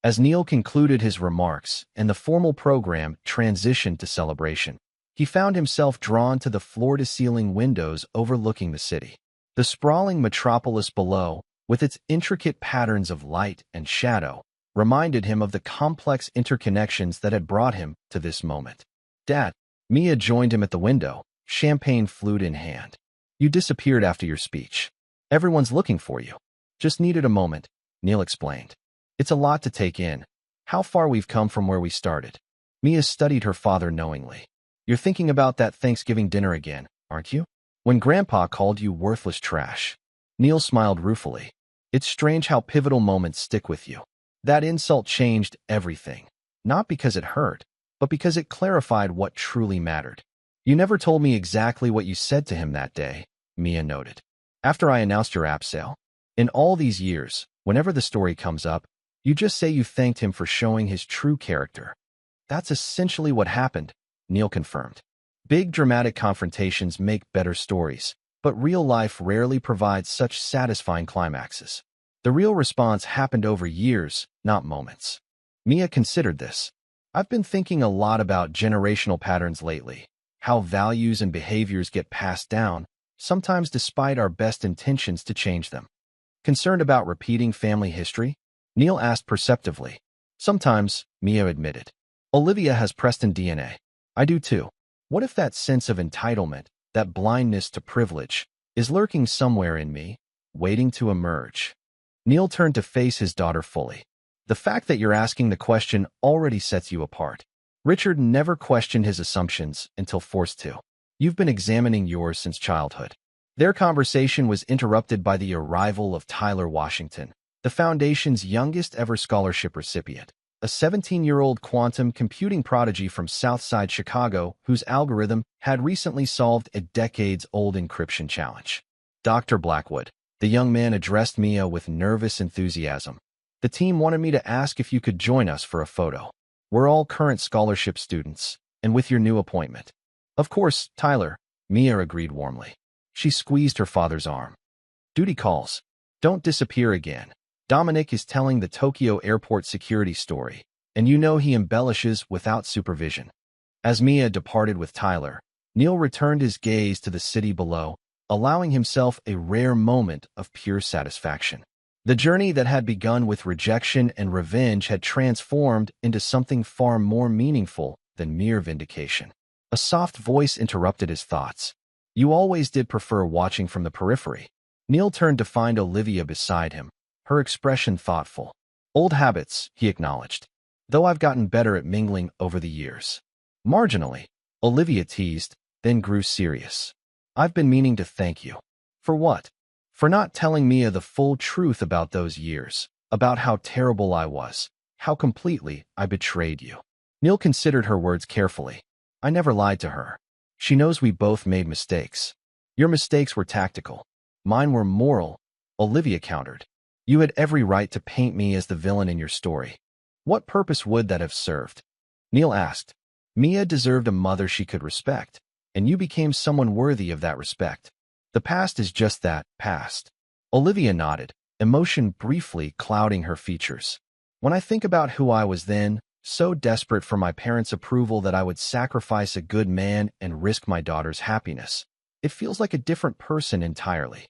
As Neil concluded his remarks and the formal program transitioned to celebration, he found himself drawn to the floor-to-ceiling windows overlooking the city. The sprawling metropolis below, with its intricate patterns of light and shadow, reminded him of the complex interconnections that had brought him to this moment. Dad, Mia joined him at the window, champagne flute in hand. You disappeared after your speech. Everyone's looking for you. Just needed a moment, Neil explained. It's a lot to take in. How far we've come from where we started. Mia studied her father knowingly. You're thinking about that Thanksgiving dinner again, aren't you? When Grandpa called you worthless trash. Neil smiled ruefully. It's strange how pivotal moments stick with you. That insult changed everything. Not because it hurt, but because it clarified what truly mattered. You never told me exactly what you said to him that day, Mia noted. After I announced your app sale. In all these years, whenever the story comes up, you just say you thanked him for showing his true character. That's essentially what happened, Neil confirmed. Big dramatic confrontations make better stories, but real life rarely provides such satisfying climaxes. The real response happened over years, not moments. Mia considered this. I've been thinking a lot about generational patterns lately, how values and behaviors get passed down, sometimes despite our best intentions to change them. Concerned about repeating family history? Neil asked perceptively. Sometimes, Mia admitted. Olivia has Preston DNA. I do too. What if that sense of entitlement, that blindness to privilege, is lurking somewhere in me, waiting to emerge? Neil turned to face his daughter fully. The fact that you're asking the question already sets you apart. Richard never questioned his assumptions until forced to. You've been examining yours since childhood. Their conversation was interrupted by the arrival of Tyler Washington, the Foundation's youngest ever scholarship recipient, a 17-year-old quantum computing prodigy from Southside Chicago whose algorithm had recently solved a decades-old encryption challenge. Dr. Blackwood, the young man addressed Mia with nervous enthusiasm. The team wanted me to ask if you could join us for a photo. We're all current scholarship students, and with your new appointment. Of course, Tyler, Mia agreed warmly. She squeezed her father's arm. Duty calls. Don't disappear again. Dominic is telling the Tokyo airport security story, and you know he embellishes without supervision. As Mia departed with Tyler, Neil returned his gaze to the city below, allowing himself a rare moment of pure satisfaction. The journey that had begun with rejection and revenge had transformed into something far more meaningful than mere vindication. A soft voice interrupted his thoughts. You always did prefer watching from the periphery. Neil turned to find Olivia beside him, her expression thoughtful. Old habits, he acknowledged, though I've gotten better at mingling over the years. Marginally, Olivia teased, then grew serious. I've been meaning to thank you. For what? For not telling Mia the full truth about those years, about how terrible I was, how completely I betrayed you. Neil considered her words carefully. I never lied to her. She knows we both made mistakes. Your mistakes were tactical. Mine were moral, Olivia countered. You had every right to paint me as the villain in your story. What purpose would that have served? Neil asked. Mia deserved a mother she could respect, and you became someone worthy of that respect. The past is just that, past. Olivia nodded, emotion briefly clouding her features. When I think about who I was then, so desperate for my parents' approval that I would sacrifice a good man and risk my daughter's happiness, it feels like a different person entirely.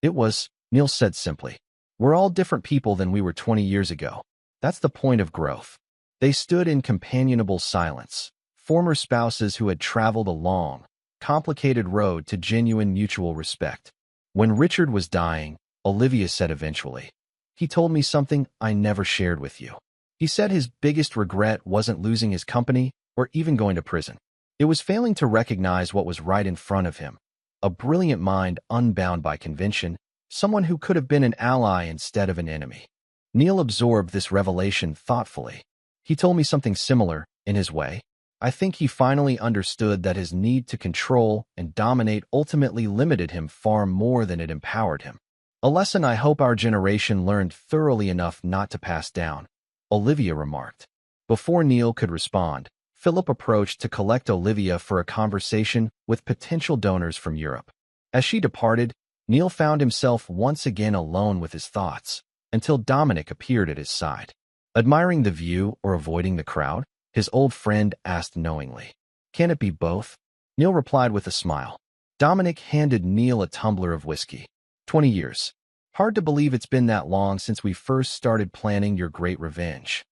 It was, Neil said simply. We're all different people than we were 20 years ago. That's the point of growth. They stood in companionable silence, former spouses who had traveled a long, complicated road to genuine mutual respect. When Richard was dying, Olivia said eventually, he told me something I never shared with you. He said his biggest regret wasn't losing his company or even going to prison. It was failing to recognize what was right in front of him. A brilliant mind unbound by convention, someone who could have been an ally instead of an enemy. Neil absorbed this revelation thoughtfully. He told me something similar, in his way. I think he finally understood that his need to control and dominate ultimately limited him far more than it empowered him. A lesson I hope our generation learned thoroughly enough not to pass down, Olivia remarked. Before Neil could respond, Philip approached to collect Olivia for a conversation with potential donors from Europe. As she departed, Neil found himself once again alone with his thoughts, until Dominic appeared at his side. Admiring the view or avoiding the crowd? His old friend asked knowingly. Can it be both? Neil replied with a smile. Dominic handed Neil a tumbler of whiskey. 20 years. Hard to believe it's been that long since we first started planning your great revenge.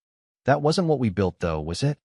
That wasn't what we built though, was it?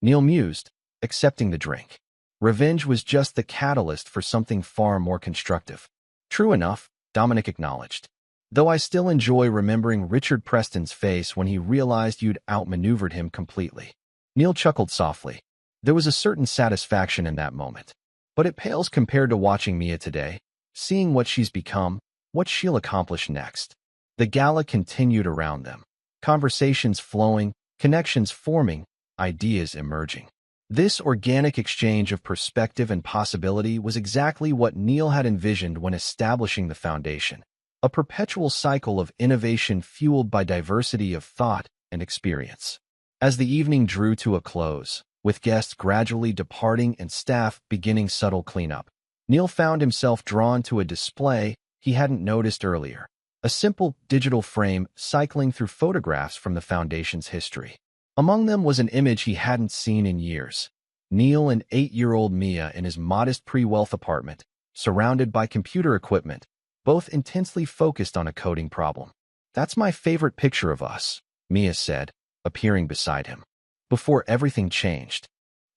Neil mused, accepting the drink. Revenge was just the catalyst for something far more constructive. True enough, Dominic acknowledged. Though I still enjoy remembering Richard Preston's face when he realized you'd outmaneuvered him completely. Neil chuckled softly. There was a certain satisfaction in that moment. But it pales compared to watching Mia today, seeing what she's become, what she'll accomplish next. The gala continued around them. Conversations flowing, connections forming, ideas emerging. This organic exchange of perspective and possibility was exactly what Neil had envisioned when establishing the foundation, a perpetual cycle of innovation fueled by diversity of thought and experience. As the evening drew to a close, with guests gradually departing and staff beginning subtle cleanup, Neil found himself drawn to a display he hadn't noticed earlier, a simple digital frame cycling through photographs from the Foundation's history. Among them was an image he hadn't seen in years. Neil and 8-year-old Mia in his modest pre-wealth apartment, surrounded by computer equipment, both intensely focused on a coding problem. "That's my favorite picture of us," Mia said, appearing beside him. "Before everything changed."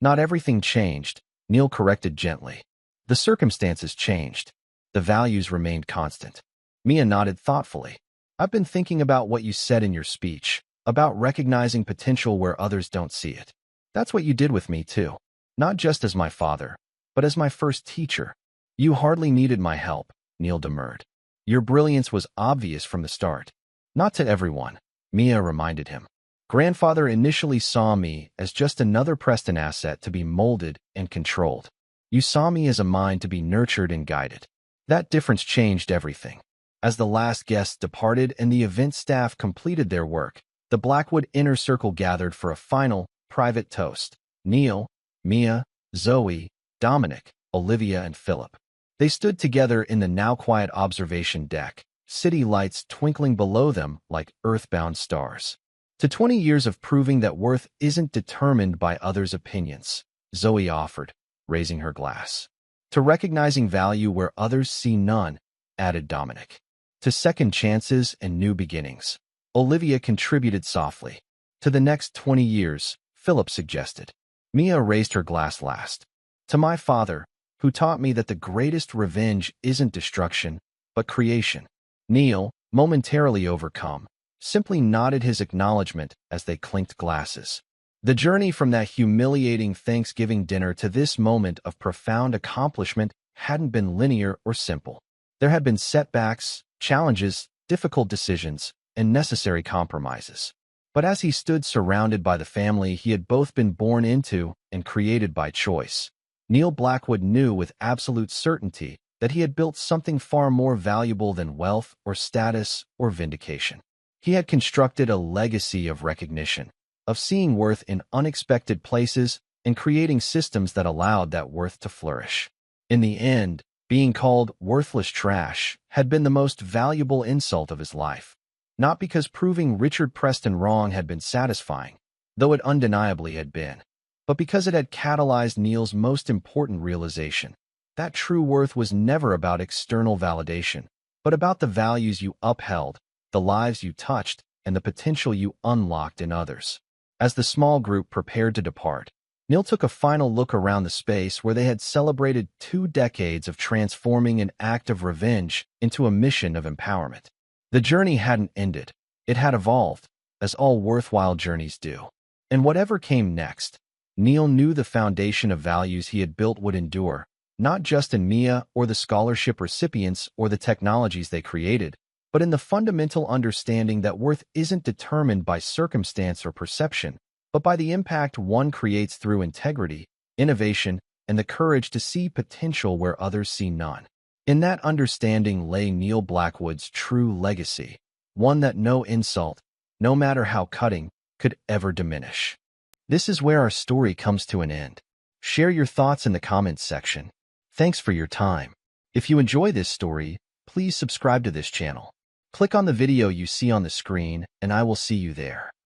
"Not everything changed," Neil corrected gently. "The circumstances changed. The values remained constant." Mia nodded thoughtfully. "I've been thinking about what you said in your speech, about recognizing potential where others don't see it. That's what you did with me, too. Not just as my father, but as my first teacher." "You hardly needed my help," Neil demurred. "Your brilliance was obvious from the start." "Not to everyone," Mia reminded him. "Grandfather initially saw me as just another Preston asset to be molded and controlled. You saw me as a mind to be nurtured and guided. That difference changed everything." As the last guests departed and the event staff completed their work, the Blackwood inner circle gathered for a final, private toast. Neil, Mia, Zoe, Dominic, Olivia, and Philip. They stood together in the now-quiet observation deck, city lights twinkling below them like earthbound stars. "To 20 years of proving that worth isn't determined by others' opinions," Zoe offered, raising her glass. "To recognizing value where others see none," added Dominic. "To second chances and new beginnings," Olivia contributed softly. "To the next 20 years," Philip suggested. Mia raised her glass last. "To my father, who taught me that the greatest revenge isn't destruction, but creation." Neil, momentarily overcome, simply nodded his acknowledgement as they clinked glasses. The journey from that humiliating Thanksgiving dinner to this moment of profound accomplishment hadn't been linear or simple. There had been setbacks, challenges, difficult decisions, and necessary compromises. But as he stood surrounded by the family he had both been born into and created by choice, Neil Blackwood knew with absolute certainty that he had built something far more valuable than wealth or status or vindication. He had constructed a legacy of recognition, of seeing worth in unexpected places and creating systems that allowed that worth to flourish. In the end, being called worthless trash had been the most valuable insult of his life. Not because proving Richard Preston wrong had been satisfying, though it undeniably had been, but because it had catalyzed Neil's most important realization. That true worth was never about external validation, but about the values you upheld, the lives you touched, and the potential you unlocked in others. As the small group prepared to depart, Neil took a final look around the space where they had celebrated 2 decades of transforming an act of revenge into a mission of empowerment. The journey hadn't ended. It had evolved, as all worthwhile journeys do. And whatever came next, Neil knew the foundation of values he had built would endure, not just in Mia or the scholarship recipients or the technologies they created, but in the fundamental understanding that worth isn't determined by circumstance or perception, but by the impact one creates through integrity, innovation, and the courage to see potential where others see none. In that understanding lay Neil Blackwood's true legacy, one that no insult, no matter how cutting, could ever diminish. This is where our story comes to an end. Share your thoughts in the comments section. Thanks for your time. If you enjoy this story, please subscribe to this channel. Click on the video you see on the screen, and I will see you there.